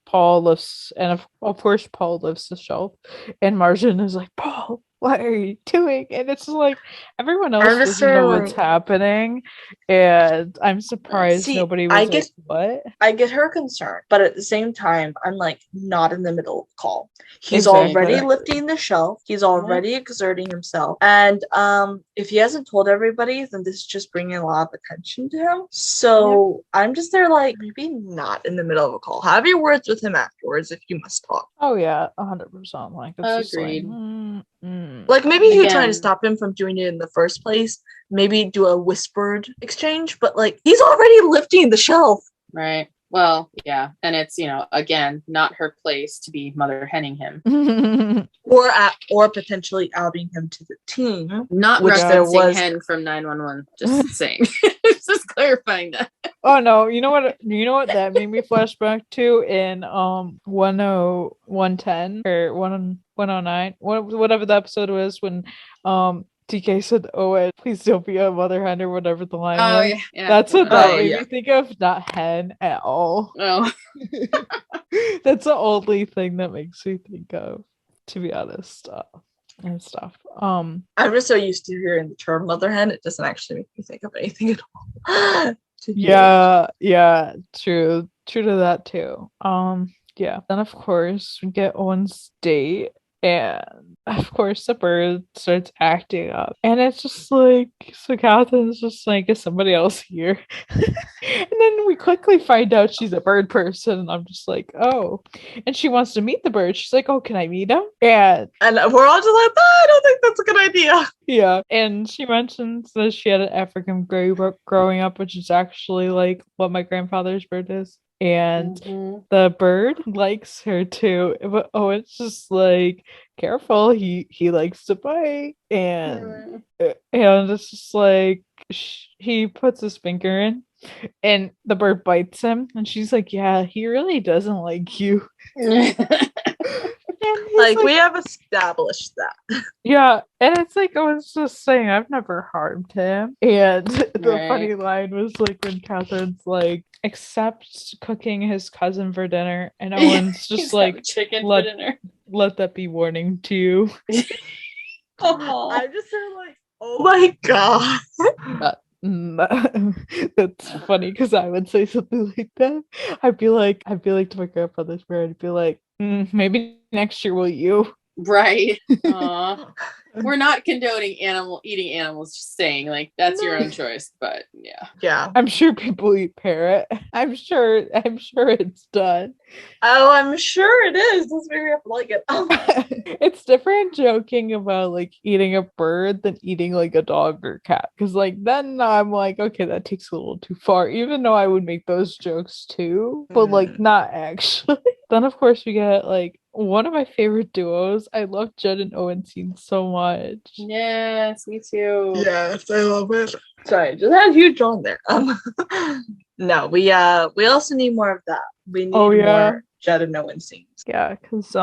Paul lifts, and of course Paul lifts the shelf, and Marjan is like, Paul, what are you doing? And it's like everyone else doesn't know what's happening, and I'm surprised nobody was like, what? I get her concern, but at the same time, I'm like not in the middle of the call. He's already lifting the shelf. He's already exerting himself, and if he hasn't told everybody, then this is just bringing a lot of attention to him. So I'm just there like maybe not in the middle of a call. Have your words with him afterwards if you must talk. Oh yeah, 100%. Like that's agreed. Like maybe if you're trying to stop him from doing it in the first place, maybe do a whispered exchange. But like he's already lifting the shelf. Right. Well, yeah, and it's again not her place to be mother henning him, or potentially outing him to the team. Not referencing hen from 911. Just saying, just clarifying that. Oh no, you know what that made me flashback to in 110 or 109, whatever the episode was when TK said, Owen, please don't be a mother hen or whatever the line was. Yeah. That's what that made me think of, not hen at all. Oh. That's the only thing that makes me think of, to be honest, and stuff. I'm just so used to hearing the term mother hen, it doesn't actually make me think of anything at all. Yeah, true to that too. Yeah. Then of course we get Owen's date, and of course the bird starts acting up, and it's just like, so Catherine's just like, is somebody else here? And then we quickly find out she's a bird person, and I'm just like, oh, and she wants to meet the bird. She's like, oh, can I meet him? And we're all just like, I don't think that's a good idea. Yeah, and she mentions that she had an African growing up, which is actually like what my grandfather's bird is. And the bird likes her too, but it's just like, careful, he likes to bite, and it's just like he puts his finger in, and the bird bites him, and she's like, yeah, he really doesn't like you. Like we have established that. Yeah, and it's like, I was just saying, I've never harmed him. And the funny line was like when Catherine's like, accepts cooking his cousin for dinner, and Owen's just like, chicken for dinner. Let that be warning to you. I'm just sort of like, oh my god. That's funny because I would say something like that. I'd be like to my grandfather's bird, I'd be like, maybe next year will you? Right. We're not condoning eating animals, just saying, like, that's your own choice, but yeah. I'm sure people eat parrot. I'm sure it's done. Oh, I'm sure it is. That's maybe we have to like it. It's different joking about like eating a bird than eating like a dog or cat, because like then I'm like, okay, that takes a little too far, even though I would make those jokes too, but like not actually. Then of course we get like one of my favorite duos. I love Judd and Owen scenes so much. Yes, me too. Yes, I love it. Sorry, just had a huge drawn there. No, we also need more of that. We need more Judd and Owen scenes. Yeah, because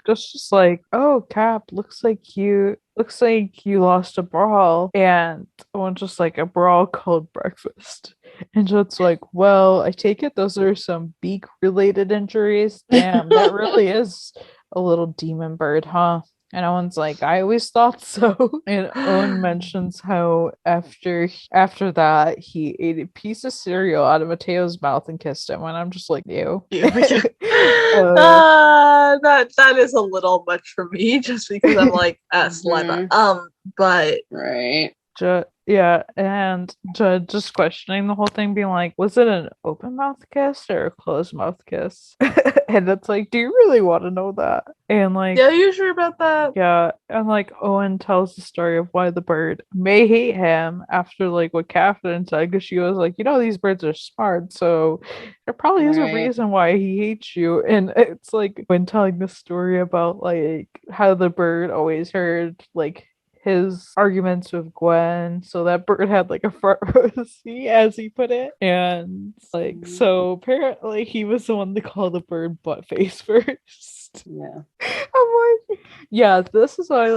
just like, oh, Cap, looks like you lost a brawl, and Owen's just like, a brawl called breakfast. And Judd's like, well, I take it those are some beak related injuries. Damn, that really is a little demon bird, huh? And Owen's like, I always thought so. And Owen mentions how after that he ate a piece of cereal out of Mateo's mouth and kissed him. And I'm just like, ew. That is a little much for me, just because I'm like saliva. But right. Yeah, and just questioning the whole thing, being like, was it an open mouth kiss or a closed mouth kiss? And it's like, do you really want to know that? And like, yeah, you sure about that? Yeah, and like Owen tells the story of why the bird may hate him after like what Catherine said, because she was like, these birds are smart, so there probably is a reason why he hates you. And it's like when telling the story about like how the bird always heard like his arguments with Gwen, so that bird had like a front row seat, as he put it. And like, so apparently he was the one to call the bird butt face first. Yeah. I'm like, yeah, this is why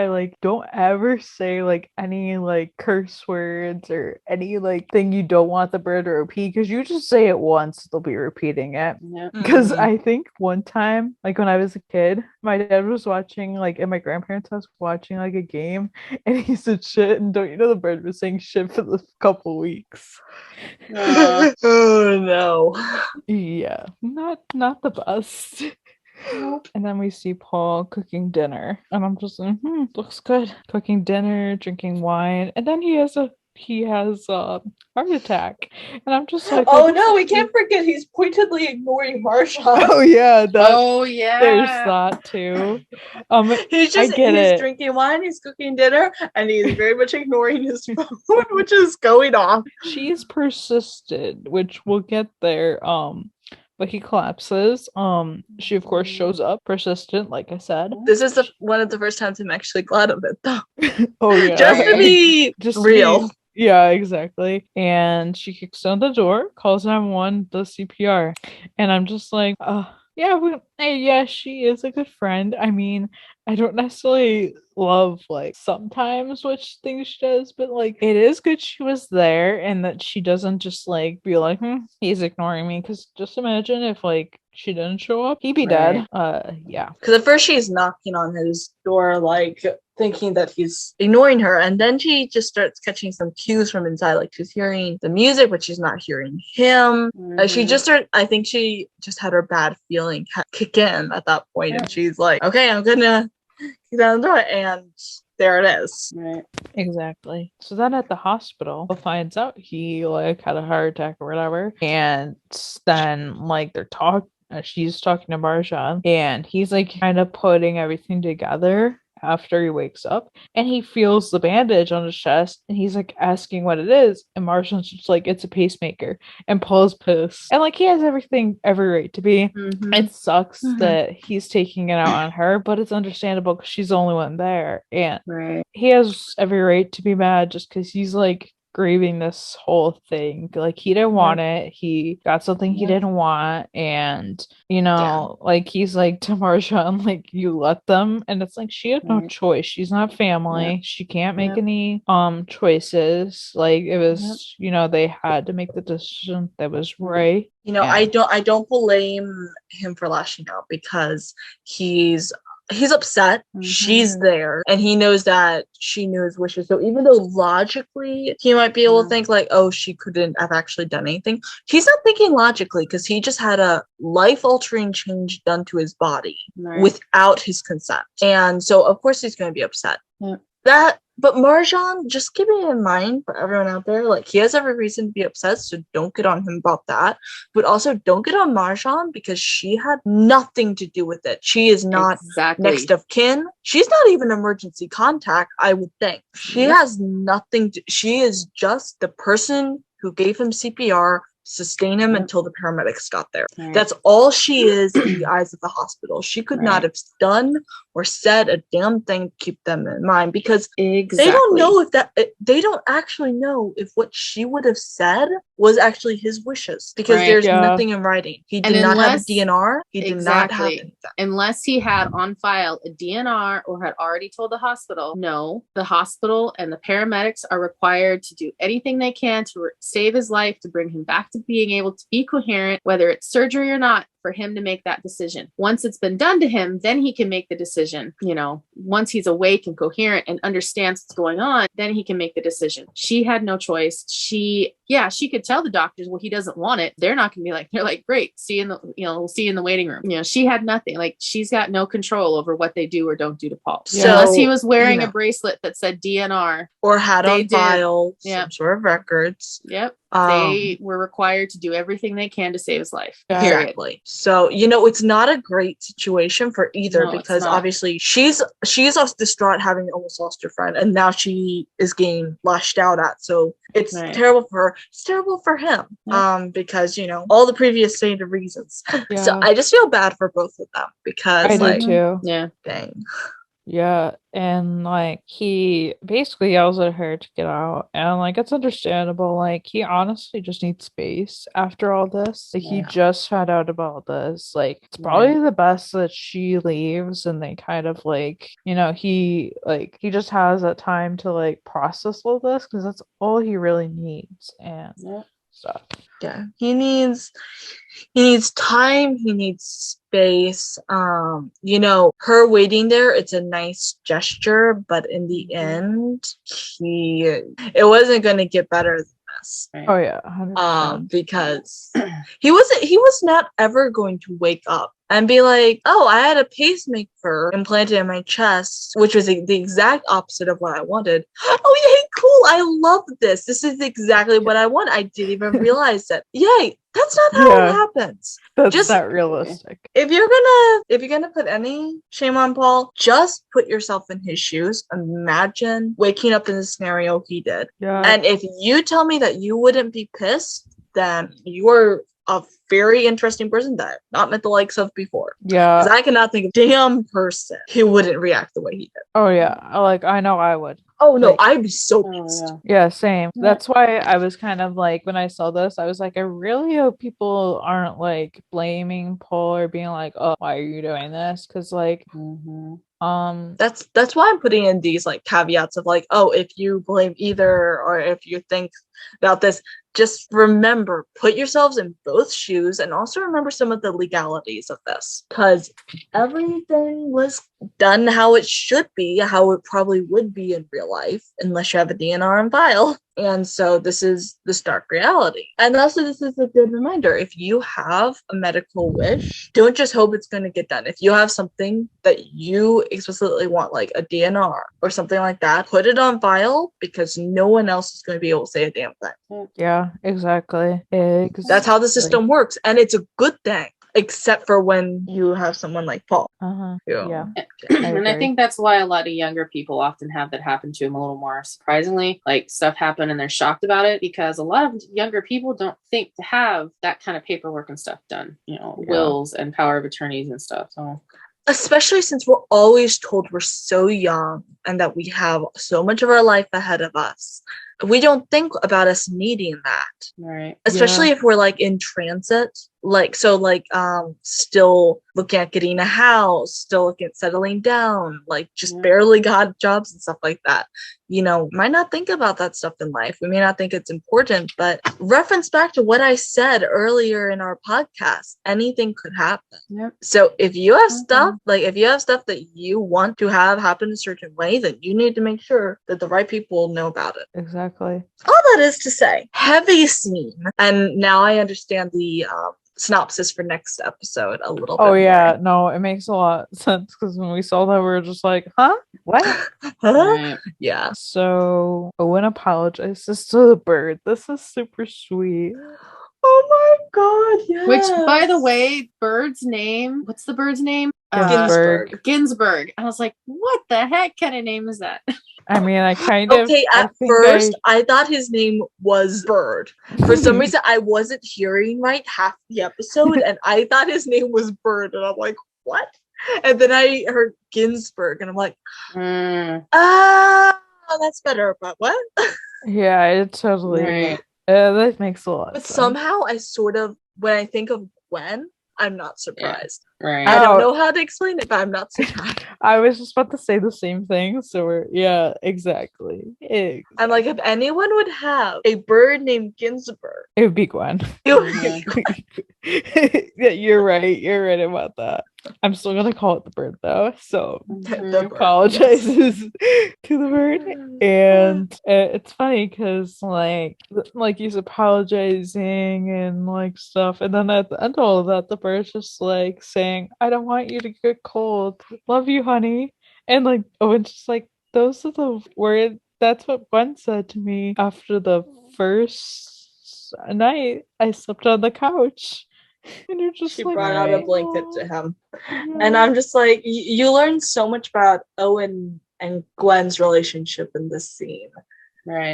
like don't ever say like any like curse words or any like thing you don't want the bird to repeat, because you just say it once, they'll be repeating it. Because I think one time, like when I was a kid, my dad was watching like at my grandparents' house watching like a game, and he said shit, and don't you know the bird was saying shit for the couple weeks. Oh no. Yeah, not the best. And then we see Paul cooking dinner, and I'm just like, looks good. Cooking dinner, drinking wine, and then he has a heart attack, and I'm just like, oh no, we can't forget he's pointedly ignoring Marsha. Oh yeah, yeah. There's that too. He's drinking wine, he's cooking dinner, and he's very much ignoring his phone, which is going off. She's persistent, which we'll get there. But he collapses. She of course shows up, persistent, like I said. This is one of the first times I'm actually glad of it, though. Oh yeah, just to be real. Yeah, exactly. And she kicks down the door, calls 911, does CPR, and I'm just like, yeah, she is a good friend. I mean, I don't necessarily love like sometimes which things she does, but like it is good she was there and that she doesn't just like be like, he's ignoring me. Because just imagine if like she didn't show up, he'd be dead. Yeah. Because at first she's knocking on his door, like thinking that he's ignoring her, and then she just starts catching some cues from inside, like she's hearing the music, but she's not hearing him. I think she just had her bad feeling kick in at that point, and she's like, okay, I'm gonna get down the door, and there it is. Right. Exactly. So then at the hospital, finds out he like had a heart attack or whatever, and then like she's talking to Marjan, and he's like kind of putting everything together after he wakes up, and he feels the bandage on his chest, and he's like asking what it is, and Marjan's just like, it's a pacemaker, and Paul's pissed, and like he has every right to be. It sucks that he's taking it out on her, but it's understandable because she's the only one there, and he has every right to be mad just because he's like grieving this whole thing. Like he didn't want it, he got something he didn't want, and like he's like to Marjan, like, you let them, and it's like she had no choice. She's not family. She can't make any choices. Like it was they had to make the decision that was right. I don't blame him for lashing out, because he's upset. She's there, and he knows that she knew his wishes. So even though logically he might be able to think like, oh, she couldn't have actually done anything, he's not thinking logically, because he just had a life-altering change done to his body without his consent. And so of course he's going to be upset. But Marjan, just keeping in mind for everyone out there, like he has every reason to be upset, so don't get on him about that. But also don't get on Marjan, because she had nothing to do with it. She is not next of kin. She's not even emergency contact, I would think. She has nothing she is just the person who gave him CPR, sustain him until the paramedics got there. That's all she is in the eyes of the hospital. She could not have done or said a damn thing to keep them in mind, because Exactly. they don't know they don't actually know if what she would have said was actually his wishes, because there's nothing in writing. He did not have a DNR. He did not have anything. Unless he had on file a DNR or had already told the hospital, no, the hospital and the paramedics are required to do anything they can to save his life, to bring him back to being able to be coherent, whether it's surgery or not, for him to make that decision. Once it's been done to him, then he can make the decision. You know, once he's awake and coherent and understands what's going on, then he can make the decision. She had no choice. She could tell the doctors, well, he doesn't want it. They're not going to be like, they're like, great, we'll see you in the waiting room. You know, she had nothing. Like, she's got no control over what they do or don't do to Paul. So unless he was wearing a bracelet that said DNR or had on file some sort of records. Yep. They were required to do everything they can to save his life. Exactly. So, it's not a great situation for either, because obviously she's distraught, having almost lost her friend, and now she is getting lashed out at. So it's terrible for her. It's terrible for him. Because all the previous stated reasons. Yeah. So I just feel bad for both of them, because I do too. Yeah. Dang. Yeah, and he basically yells at her to get out, and it's understandable. He honestly just needs space after all this. He just found out about this. It's probably the best that she leaves, and they kind of he just has that time to process all this, because that's all he really needs. And stuff. Yeah, he needs time, he needs space. Her waiting there, it's a nice gesture, but in the end, it wasn't going to get better than this. Oh yeah, 100%. Because he was not ever going to wake up and be like, oh, I had a pacemaker implanted in my chest, which was the exact opposite of what I wanted. Oh, yay, cool. I love this. This is exactly what I want. I didn't even realize it. Yay. That's not how it happens. That's just not realistic. If you're gonna put any shame on Paul, just put yourself in his shoes. Imagine waking up in the scenario he did. Yeah. And if you tell me that you wouldn't be pissed, then you're a very interesting person that I've not met the likes of before. Yeah. Because I cannot think of a damn person who wouldn't react the way he did. Oh yeah. I know I would. Oh no, I'd be so pissed. Yeah, same. That's why I was kind of when I saw this, I was I really hope people aren't blaming Paul or being oh, why are you doing this? Because that's why I'm putting in these caveats of oh, if you blame either, or if you think about this, just remember, put yourselves in both shoes, and also remember some of the legalities of this, because everything was done how it should be, how it probably would be in real life, unless you have a DNR on file. And so this is the stark reality. And also, this is a good reminder. If you have a medical wish, don't just hope it's going to get done. If you have something that you explicitly want, like a DNR or something like that, put it on file, because no one else is going to be able to say a damn thing. Yeah, exactly. That's how the system works. And it's a good thing. Except for when you have someone like Paul. Yeah. And I think that's why a lot of younger people often have that happen to them a little more surprisingly. Stuff happened and they're shocked about it, because a lot of younger people don't think to have that kind of paperwork and stuff done. Wills and power of attorneys and stuff. So, especially since we're always told we're so young and that we have so much of our life ahead of us. We don't think about us needing that. Right. Especially if we're in transit. Still looking at getting a house, still looking at settling down, barely got jobs and stuff like that. Might not think about that stuff in life. We may not think it's important, but reference back to what I said earlier in our podcast, anything could happen. Yep. So if you have stuff, if you have stuff that you want to have happen a certain way, then you need to make sure that the right people know about it. Exactly. All that is to say, heavy scene. And now I understand the synopsis for next episode a little bit. Oh yeah, no, it makes a lot of sense, because when we saw that, we were just huh? What? Huh? Yeah. So Owen apologizes to the bird. This is super sweet. Oh my god, yes. Which, by the way, bird's name, what's the bird's name? Ginsburg. I was like, what the heck kind of name is that? I mean, I kind of... Okay, at first, I thought his name was Bird. For some reason, I wasn't hearing right half the episode, and I thought his name was Bird, and I'm like, what? And then I heard Ginsburg, and I'm like, that's better. But what? Yeah, it totally. Right. That makes a lot of But sense. somehow I sort of, when I think of Gwen, I'm not surprised. Right. I don't know how to explain it, but I'm not surprised. I was just about to say the same thing. So exactly. I'm like, if anyone would have a bird named Ginsburg, it would be Gwen. it would be Gwen. Yeah, you're right. You're right about that. I'm still gonna call it the bird though. So The Mhm. bird, apologizes to the bird. And it's funny because like he's apologizing and like stuff, and then at the end of all of that, the bird's just like saying, "I don't want you to get cold. Love you, honey." And like Owen's just like, those are the words. That's what Gwen said to me after the first night I slept on the couch. And you're just She like, brought out a right. blanket to him. "Oh." And I'm just like, you learn so much about Owen and Gwen's relationship in this scene. Right.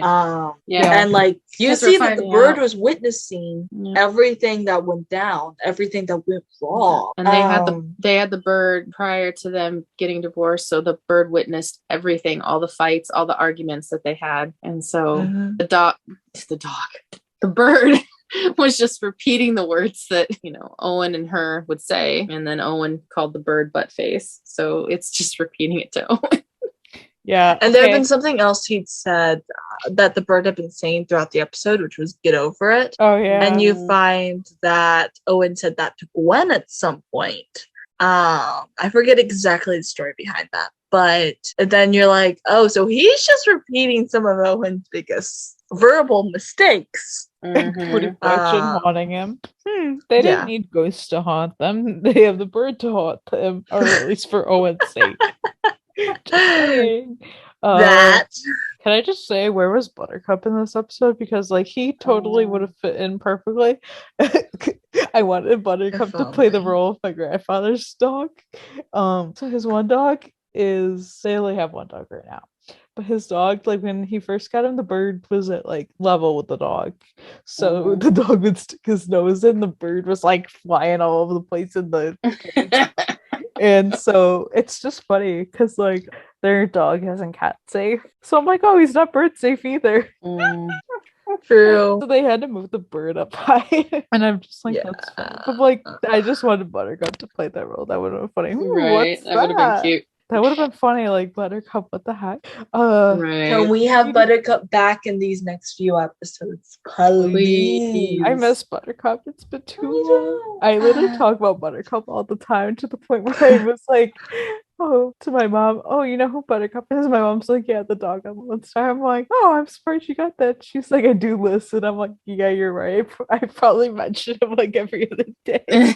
Yeah. And like you 'Cause we're see that the finding bird out. was witnessing Yeah. everything that went down, everything that went wrong. And they had the bird prior to them getting divorced, so the bird witnessed everything, all the fights, all the arguments that they had. And so Mhm. the bird was just repeating the words that, Owen and her would say, and then Owen called the bird butt face. So it's just repeating it to Owen. Yeah. And there had been something else he'd said that the bird had been saying throughout the episode, which was "get over it." Oh yeah. And you find that Owen said that to Gwen at some point. I forget exactly the story behind that, but then you're like, oh, so he's just repeating some of Owen's biggest verbal mistakes. Pretty much and haunting him. They didn't need ghosts to haunt them. They have the bird to haunt them, or at least for Owen's sake. Just saying. That. Can I just say, where was Buttercup in this episode? Because like he totally would have fit in perfectly. I wanted Buttercup to play the role of my grandfather's dog. So his one dog is, they only have one dog right now. But his dog, like when he first got him, the bird was at like level with the dog. So the dog would stick his nose in, the bird was like flying all over the place in the and so it's just funny because like their dog isn't cat safe. So I'm like, oh, he's not bird safe either. True. So they had to move the bird up high. And I'm just like, that's funny. But like, I just wanted Buttercup to play that role. That would have been funny. Right. That would have been cute. That would have been funny, like Buttercup, what the heck? Right. Can we have Buttercup back in these next few episodes? Please. I miss Buttercup. It's been too long. I literally talk about Buttercup all the time to the point where I was like, oh, to my mom, oh, you know who Buttercup is? My mom's like, yeah, the dog on Lone Star. I'm like, oh, I'm surprised you got that. She's like, I do listen. I'm like, yeah, you're right. I probably mention him like every other day.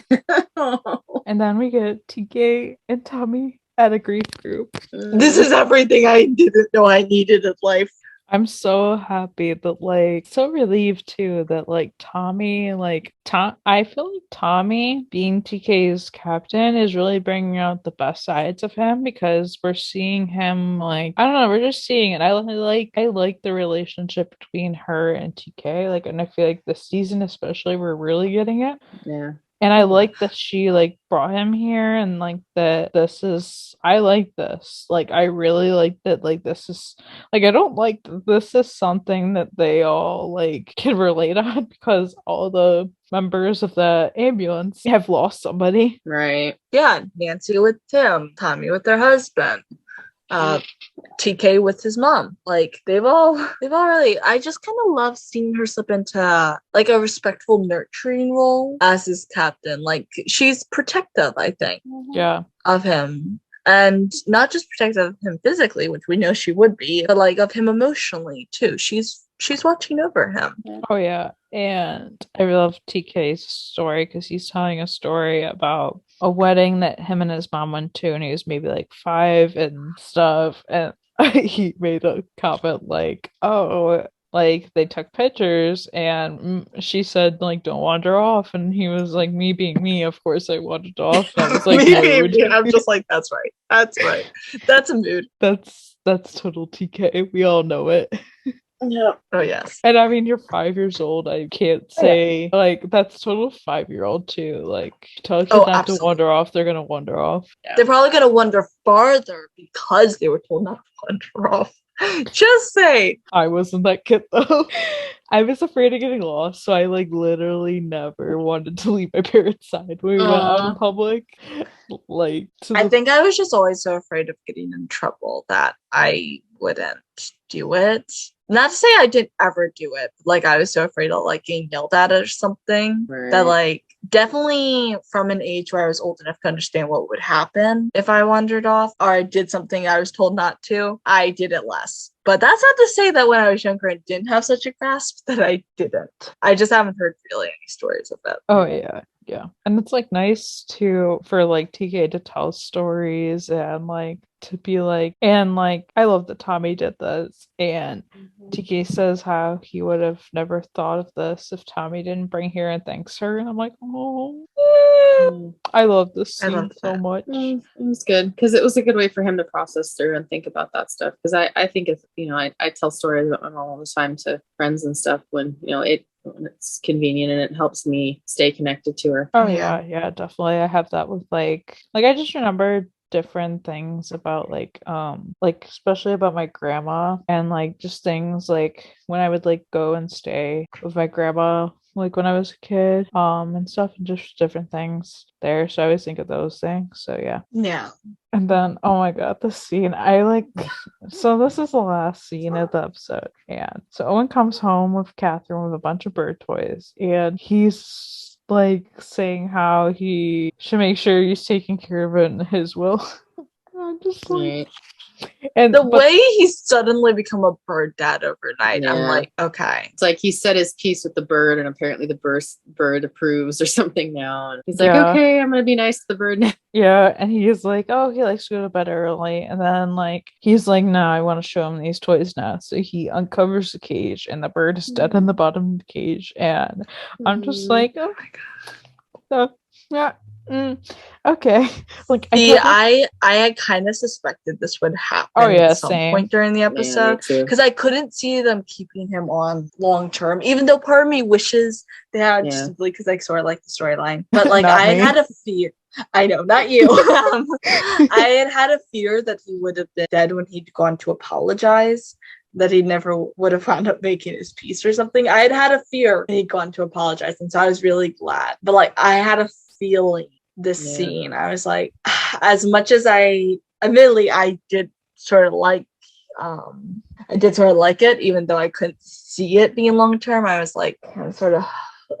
And then we get TK and Tommy at a grief group. This is everything I didn't know I needed in life. I'm so happy that, like, so relieved too that, like, Tommy, like, I feel like Tommy being TK's captain is really bringing out the best sides of him, because we're seeing him, like, I don't know, we're just seeing it. I like the relationship between her and TK, like, and I feel like this season especially, we're really getting it. Yeah. And I like that she, like, brought him here, and, like, that I like this. Like, I really like that, like, this is, like, I don't like that this is something that they all, like, can relate on, because all the members of the ambulance have lost somebody. Right. Yeah, Nancy with Tim, Tommy with their husband, TK with his mom. Like they've all really, I just kind of love seeing her slip into like a respectful nurturing role as his captain. Like she's protective, I think. Yeah. Of him. And not just protective of him physically, which we know she would be, but like of him emotionally too. She's watching over him. Oh yeah. And I love TK's story, because he's telling a story about a wedding that him and his mom went to, and he was maybe like 5 and stuff, and he made a comment like, oh, like they took pictures, and she said like, don't wander off, and he was like, me being me, of course I wandered off. I was like, I'm just like, that's right, that's a mood. That's total TK, we all know it. Yeah. Oh yes. And I mean, you're 5 years old. I can't say like that's total 5-year-old too. Like tell a kid not absolutely. to wander off, they're gonna wander off. Yeah. They're probably gonna wander farther because they were told not to wander off. Just say. I wasn't that kid though. I was afraid of getting lost, so I like literally never wanted to leave my parents' side when we went out in public. Like I think I was just always so afraid of getting in trouble that I wouldn't do it. Not to say I didn't ever do it, but like I was so afraid of like getting yelled at or something that like definitely from an age where I was old enough to understand what would happen if I wandered off or I did something I was told not to, I did it less. But that's not to say that when I was younger and didn't have such a grasp that I didn't. I just haven't heard really any stories of it. Oh yeah. And it's like nice for like TK to tell stories and like to be like, and like I love that Tommy did this, and TK says how he would have never thought of this if Tommy didn't bring here and thanks her, and I'm like, oh, I love this scene so much. It was good because it was a good way for him to process through and think about that stuff, because I think if I tell stories about my mom all the time to friends and stuff when when it's convenient and it helps me stay connected to her. Oh yeah, definitely. I have that with like I just remember different things about like especially about my grandma, and like just things like when I would like go and stay with my grandma like when I was a kid and stuff, and just different things there, so I always think of those things. So yeah. And then oh my god, the scene so this is the last scene of the episode, and so Owen comes home with Catherine with a bunch of bird toys, and he's like saying how he should make sure he's taking care of it in his will. I'm just like, and the way he's suddenly become a bird dad overnight, I'm like, okay. It's like he said his piece with the bird, and apparently the bird approves or something now. And he's like, okay, I'm gonna be nice to the bird now. Yeah, and he's like, oh, he likes to go to bed early, and then like he's like, no, I want to show him these toys now. So he uncovers the cage, and the bird is dead in the bottom of the cage, and I'm just like, oh my god. So yeah. Okay. Like I had kind of suspected this would happen at some point during the episode, because I couldn't see them keeping him on long term, even though part of me wishes they had, just simply because I sort of like the storyline. But like I had a fear. I know, not you. I had a fear that he would have been dead when he'd gone to apologize, that he never would have wound up making his peace or something. I had a fear he'd gone to apologize, and so I was really glad. But like I had a feeling this scene, I was like, as much as I did sort of like it, even though I couldn't see it being long term. I was like, I'm sort of,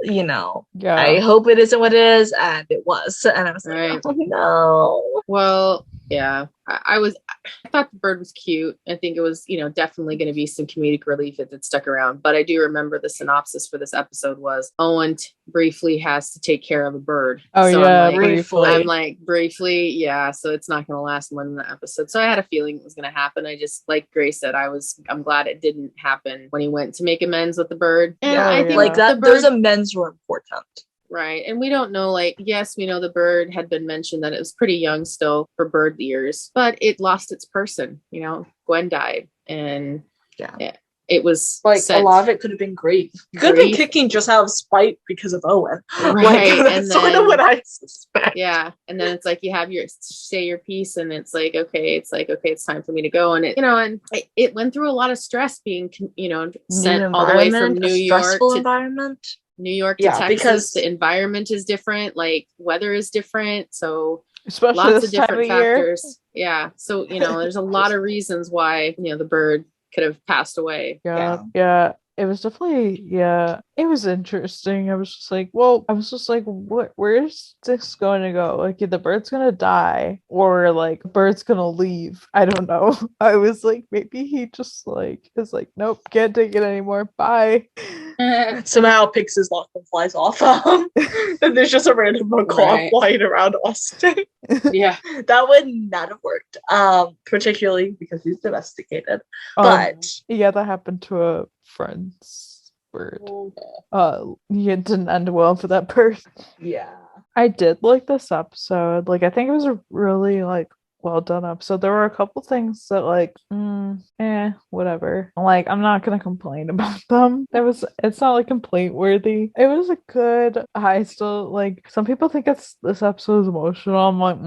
I hope it isn't what it is, and it was, and I was like, oh no. Well, yeah, I thought the bird was cute. I think it was, definitely going to be some comedic relief if it stuck around. But I do remember the synopsis for this episode was Owen briefly has to take care of a bird. Oh, so yeah, briefly. I'm like, briefly, yeah. So it's not going to last more than the episode. So I had a feeling it was going to happen. I just, like Grace said, I'm glad it didn't happen when he went to make amends with the bird. And I think like that, those amends were important. Right. And we don't know, like, yes, we know the bird had been mentioned that it was pretty young still for bird years, but it lost its person. Gwen died, and it was like a lot of it could have been grief. Could have been kicking just out of spite because of Owen. Right. That's and then, sort of what I suspect. Yeah. And then it's like you have say your piece, and it's like, okay, it's time for me to go. And it went through a lot of stress being, sent all the way from New York to environment. New York to Texas, because the environment is different, like weather is different, so especially lots of different factors. Yeah, so there's a lot of reasons why the bird could have passed away. Yeah. It was definitely, it was interesting. I was just like, what, where's this going to go? Like, the bird's going to die, or like, the bird's going to leave. I don't know. I was like, maybe he just like, is like, nope, can't take it anymore. Bye. Somehow picks his lock and flies off. And there's just a random macaw flying around Austin. Yeah. That would not have worked. Particularly because he's domesticated. But that happened to a friend's bird. It didn't end well for that bird. Yeah. I did like this episode. Like, I think it was a really like well done episode. There were a couple things that like, whatever. Like, I'm not gonna complain about them. It's not like complaint worthy. It was a good. I still like. Some people think this episode is emotional. I'm like,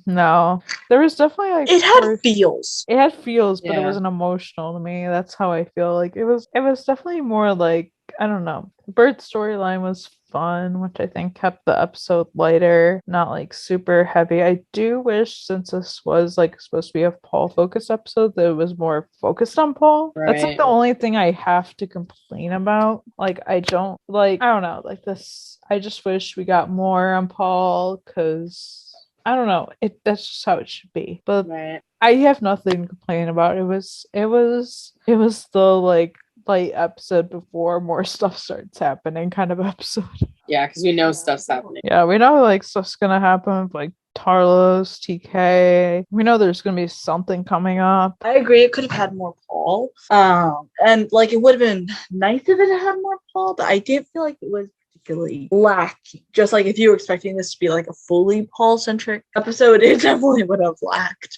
no. There was definitely like it had feels. It had feels, but it Yeah. wasn't emotional to me. That's how I feel. Like it was definitely more like, I don't know. Bird's storyline was fun, which I think kept the episode lighter, not like super heavy. I do wish, since this was like supposed to be a Paul focused episode, that it was more focused on Paul. That's like Right. the only thing I have to complain about. Like I don't know, like this. I just wish we got more on Paul, because I don't know. That's just how it should be. But Right. I have nothing to complain about. It was the like light episode before more stuff starts happening kind of episode. Yeah, because we know stuff's happening. Yeah, we know like stuff's gonna happen with like Tarlos, TK. We know there's gonna be something coming up. I agree. It could have had more Paul. And like it would have been nice if it had more Paul, but I didn't feel like it was particularly lacking. Just like if you were expecting this to be like a fully Paul-centric episode, it definitely would have lacked.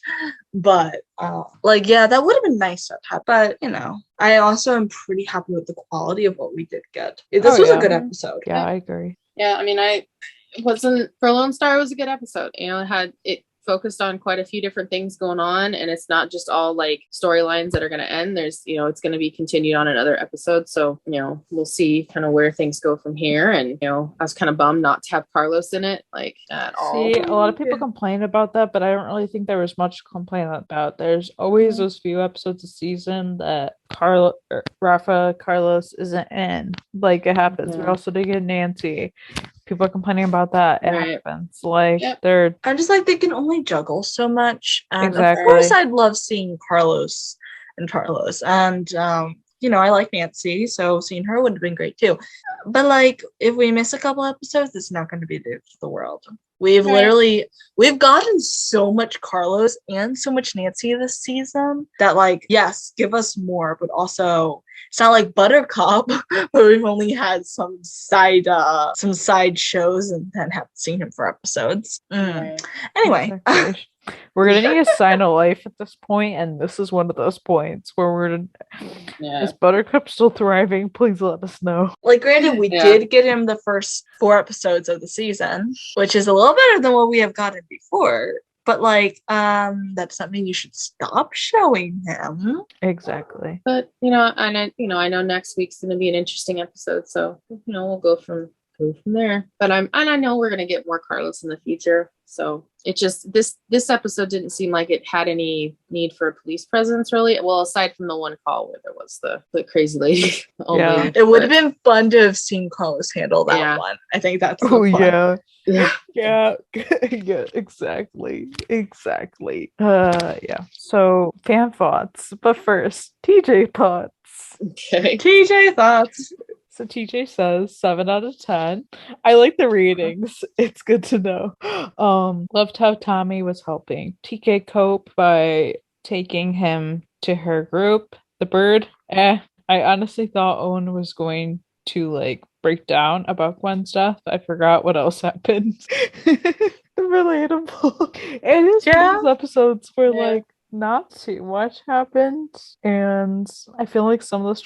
But like, yeah, that would have been nice to have. But you know, I also am pretty happy with the quality of what we did get. This was a good episode. Yeah, I agree. Yeah, I mean, it wasn't for Lone Star. It was a good episode. You know, it focused on quite a few different things going on, and it's not just all like storylines that are going to end. There's, you know, it's going to be continued on another episode. So, you know, we'll see kind of where things go from here. And, you know, I was kind of bummed not to have Carlos in it, like at all. See, a lot of people complain about that, but I don't really think there was much to complain about. There's always those few episodes a season that Rafa Carlos isn't in. Like it happens. Yeah. We also did get Nancy. People are complaining about that. It happens. Like I'm just like, they can only juggle so much. And exactly. Of course I'd love seeing Carlos and Tarlos. And you know, I like Nancy, so seeing her would have been great too. But like, if we miss a couple episodes, it's not going to be the end of the world. We've gotten so much Carlos and so much Nancy this season that like, yes, give us more, but also it's not like Buttercup where we've only had some side shows and then haven't seen him for episodes. Anyway. We're gonna need a sign of life at this point, and this is one of those points where is Buttercup still thriving? Please let us know. Like, granted, we did get him the first 4 episodes of the season, which is a little better than what we have gotten before. But like, that doesn't mean you should stop showing him. Exactly. But I know next week's gonna be an interesting episode, so we'll go from there. But I know we're gonna get more Carlos in the future. So it just this episode didn't seem like it had any need for a police presence, really. Well, aside from the one call where there was the crazy lady. It would have been fun to have seen Carlos handle that one. I think that's yeah, exactly. Yeah. So fan thoughts, but first, TJ thoughts. Okay. TJ thoughts. So TJ says 7 out of 10. I like the ratings. It's good to know. Loved how Tommy was helping TK cope by taking him to her group. The bird, I honestly thought Owen was going to like break down about Gwen's death. I forgot what else happened. Relatable. And it's those episodes where like not too much happened, and I feel like some of the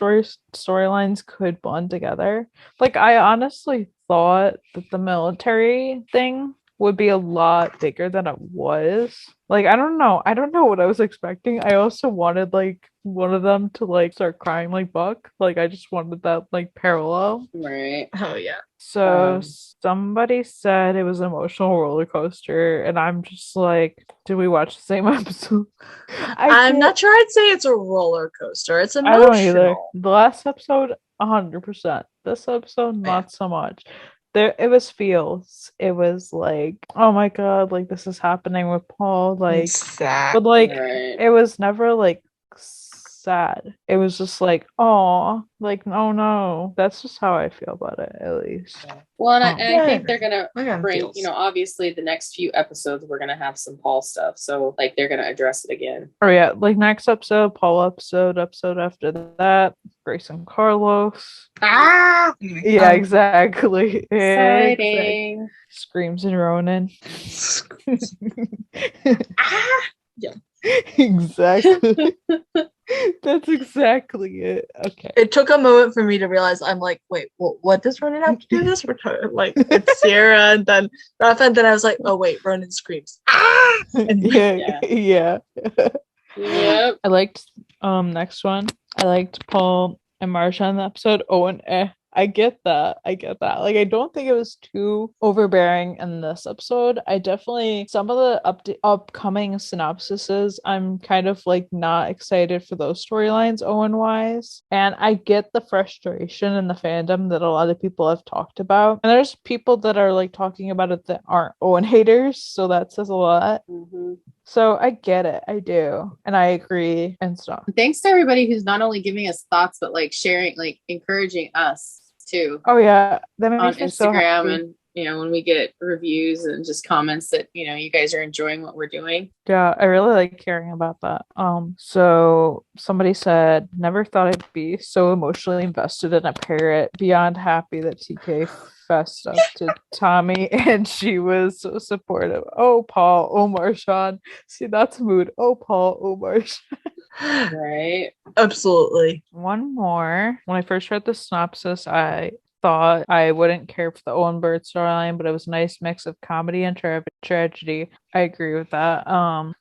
storylines could bond together. Like I honestly thought that the military thing would be a lot bigger than it was. Like I don't know what I was expecting. I also wanted like one of them to like start crying like Buck. Like I just wanted that like parallel. Right. Oh yeah. So somebody said it was an emotional roller coaster, and I'm just like, did we watch the same episode? I'm not sure I'd say it's a roller coaster. It's emotional. I don't either. The last episode, 100%. This episode, not so much. It was feels. It was like, oh my god, like this is happening with Paul. Like, but like, it was never like sad. It was just like, oh, like no. That's just how I feel about it, at least. Well, and I think they're gonna bring, obviously the next few episodes we're gonna have some Paul stuff, so like they're gonna address it again. Oh yeah, like next episode, Paul episode after that, Grace and Carlos. Yeah, exactly. Exciting. Screams and Ronan. Yeah. Exactly. That's exactly it. Okay. It took a moment for me to realize. I'm like, wait, what does Ronan have to do this? Like, it's Sierra and then Rafa, and then I was like, oh wait, Ronan screams. Ah! And Yeah. Yep. I liked next one. I liked Paul and Marsha in the episode. Owen, I get that. Like, I don't think it was too overbearing in this episode. I definitely, some of the upcoming synopsises, I'm kind of like not excited for those storylines, Owen wise. And I get the frustration in the fandom that a lot of people have talked about. And there's people that are like talking about it that aren't Owen haters. So that says a lot. Mm-hmm. So I get it. I do. And I agree and stuff. Thanks to everybody who's not only giving us thoughts, but like sharing, like encouraging us too. Oh yeah. That On makes me so Instagram happy. and when we get reviews and just comments that you guys are enjoying what we're doing. Yeah, I really like hearing about that. So somebody said, never thought I'd be so emotionally invested in a parrot, beyond happy that TK fessed up to Tommy and she was so supportive. Oh Paul, oh Marshawn. See, that's mood. Oh Paul, oh Marshawn. Right. Absolutely. One more. When I first read the synopsis, I thought I wouldn't care for the Owen Bird storyline, but it was a nice mix of comedy and tragedy. I agree with that.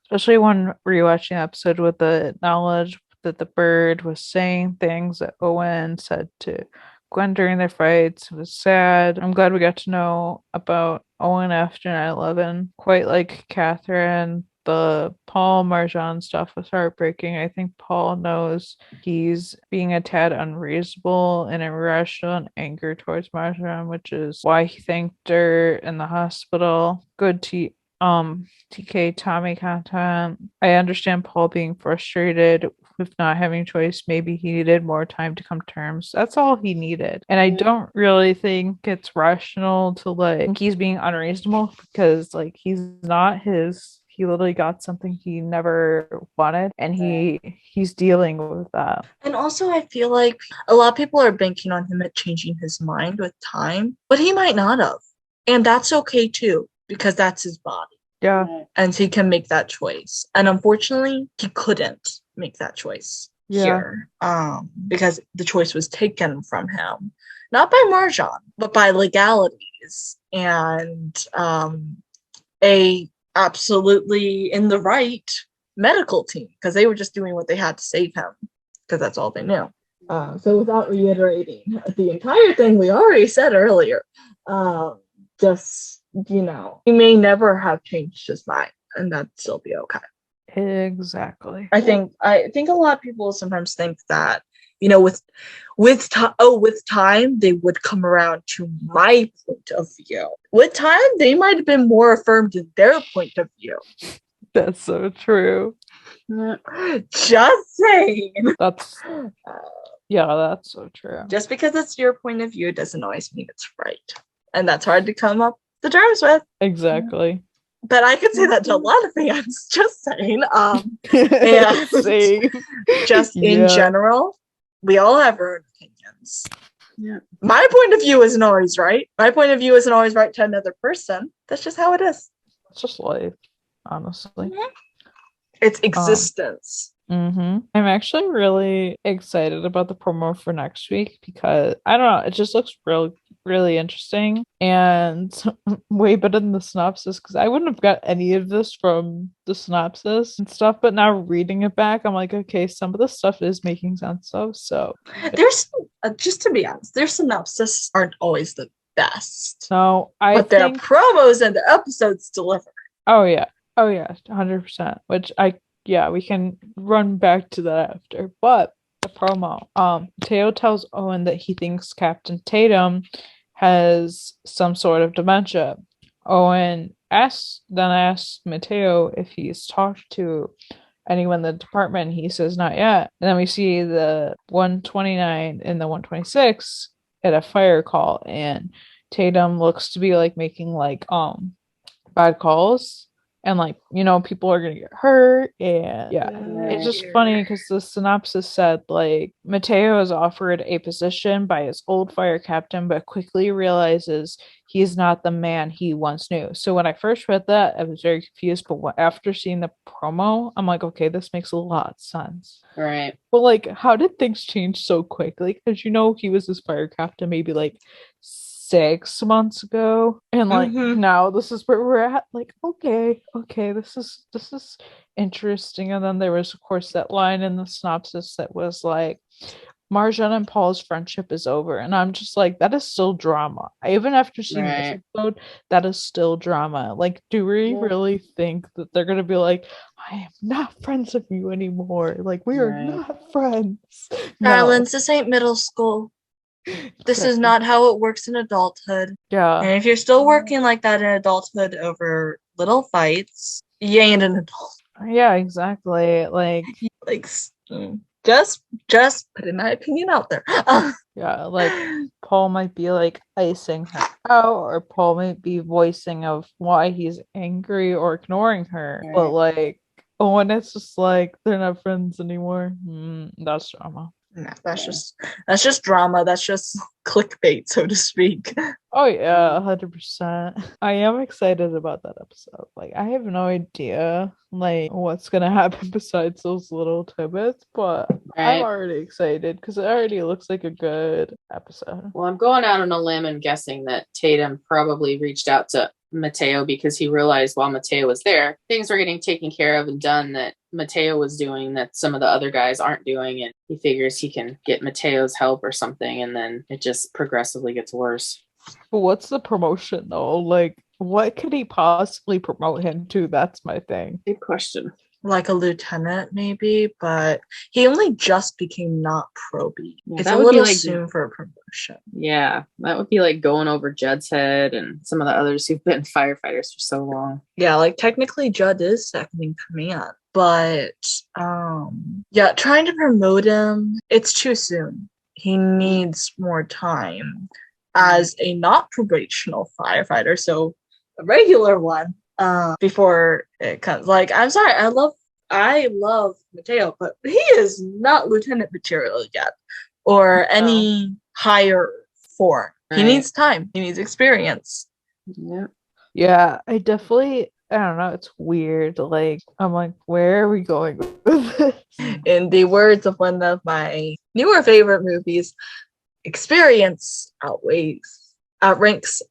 Especially when rewatching the episode with the knowledge that the bird was saying things that Owen said to Gwen during their fights. It was sad. I'm glad we got to know about Owen after 9/11. Quite like Catherine, the Paul Marjan stuff was heartbreaking. I think Paul knows he's being a tad unreasonable and irrational and anger towards Marjan, which is why he thanked her in the hospital. Good TK Tommy content. I understand Paul being frustrated with not having choice. Maybe he needed more time to come to terms. That's all he needed. And I don't really think it's rational to like think he's being unreasonable, because like he's not he literally got something he never wanted, and he's dealing with that. And also, I feel like a lot of people are banking on him at changing his mind with time, but he might not have. And that's okay too, because that's his body. Yeah. And he can make that choice. And unfortunately, he couldn't make that choice here. Because the choice was taken from him. Not by Marjan, but by legalities and a absolutely in the right medical team, because they were just doing what they had to save him, because that's all they knew. So without reiterating the entire thing we already said earlier, just, he may never have changed his mind, and that'd still be okay. Exactly. I think a lot of people sometimes think that, with time they would come around to my point of view. With time, they might have been more affirmed in their point of view. That's so true. Just saying. That's so true. Just because it's your point of view doesn't always mean it's right, and that's hard to come up to terms with. Exactly. But I could say that to a lot of fans. Just saying. Same. Just in general, we all have our own opinions. Yeah. My point of view isn't always right. My point of view isn't always right to another person. That's just how it is. It's just life, honestly. Mm-hmm. It's existence. I'm actually really excited about the promo for next week, because I don't know, it just looks really interesting and way better than the synopsis, because I wouldn't have got any of this from the synopsis and stuff, but now reading it back, I'm like, okay, some of the stuff is making sense of. So there's just to be honest, their synopsis aren't always the best. So but their promos and the episodes deliver. Oh yeah, 100%. Which we can run back to that after. But the promo, Mateo tells Owen that he thinks Captain Tatum has some sort of dementia. Owen asks Mateo if he's talked to anyone in the department. He says not yet. And then we see the 129 and the 126 at a fire call, and Tatum looks to be like making like bad calls. and like, you know, people are gonna get hurt, and yeah, it's just funny because the synopsis said like Mateo is offered a position by his old fire captain, but quickly realizes he's not the man he once knew. So when I first read that, I was very confused, but after seeing the promo, I'm like, okay, this makes a lot of sense. Right. But like, how did things change so quickly? Because you know he was his fire captain maybe like 6 months ago, and like now this is where we're at. Like, okay, this is interesting. And then there was of course that line in the synopsis that was like, Marjan and Paul's friendship is over, and I'm just like, that is still drama. Even after seeing this episode, that is still drama. Like, do we really think that they're gonna be like, I am not friends with you anymore? Like, we are not friends. Darlings, this ain't middle school. This is not how it works in adulthood. Yeah. And if you're still working like that in adulthood over little fights, you ain't an adult. Yeah, exactly. Like just putting my opinion out there. Yeah, like Paul might be like icing her out, or Paul might be voicing of why he's angry or ignoring her. But like, when it's just like they're not friends anymore, that's drama. No, that's just drama. That's just clickbait, so to speak. Oh yeah, 100%. I am excited about that episode. Like, I have no idea like what's gonna happen besides those little tidbits, but I'm already excited because it already looks like a good episode. Well, I'm going out on a limb and guessing that Tatum probably reached out to Mateo because he realized while Mateo was there, things were getting taken care of and done that Mateo was doing that some of the other guys aren't doing, and he figures he can get Mateo's help or something, and then it just progressively gets worse. But what's the promotion though? Like, what could he possibly promote him to? That's my thing. Good question. Like a lieutenant, maybe, but he only just became not proby. Yeah, it's a little soon for a promotion. Yeah, that would be like going over Judd's head and some of the others who've been firefighters for so long. Yeah, like technically Judd is second in command, but yeah, trying to promote him, it's too soon. He needs more time as a not probational firefighter, so a regular one. Before it comes, like, I'm sorry, I love Mateo, but he is not lieutenant material yet, or any higher form. He needs time. He needs experience. Yeah, I don't know. It's weird. Like, I'm like, where are we going with this? In the words of one of my newer favorite movies, experience outranks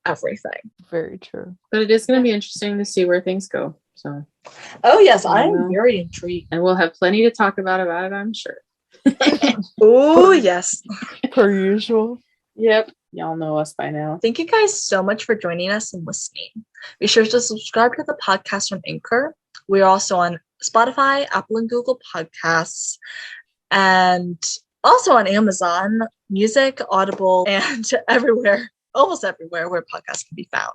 everything. Very true. But it is going to be interesting to see where things go. So, oh yes, I'm very intrigued, and we'll have plenty to talk about it, I'm sure. Oh yes, per usual. Yep, y'all know us by now. Thank you guys so much for joining us and listening. Be sure to subscribe to the podcast on Anchor. We're also on Spotify, Apple, and Google Podcasts, and also on Amazon Music, Audible, and everywhere. Almost everywhere where podcasts can be found.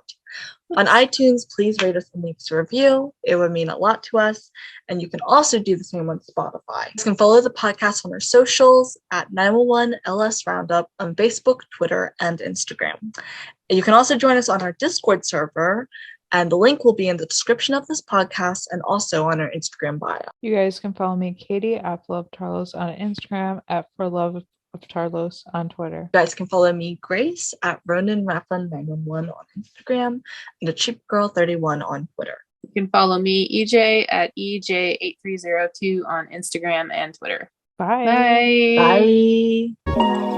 On iTunes, please rate us and leave us a review. It would mean a lot to us. And you can also do the same on Spotify. You can follow the podcast on our socials at 911 LS Roundup on Facebook, Twitter, and Instagram. And you can also join us on our Discord server, and the link will be in the description of this podcast and also on our Instagram bio. You guys can follow me, Katie, at Love Tarlos on Instagram, at For Love of Tarlos on Twitter. You guys can follow me, Grace, at Ronan Raffin 911 on Instagram, and the Cheap Girl 31 on Twitter. You can follow me, EJ, at EJ8302 on Instagram and Twitter. Bye. Bye.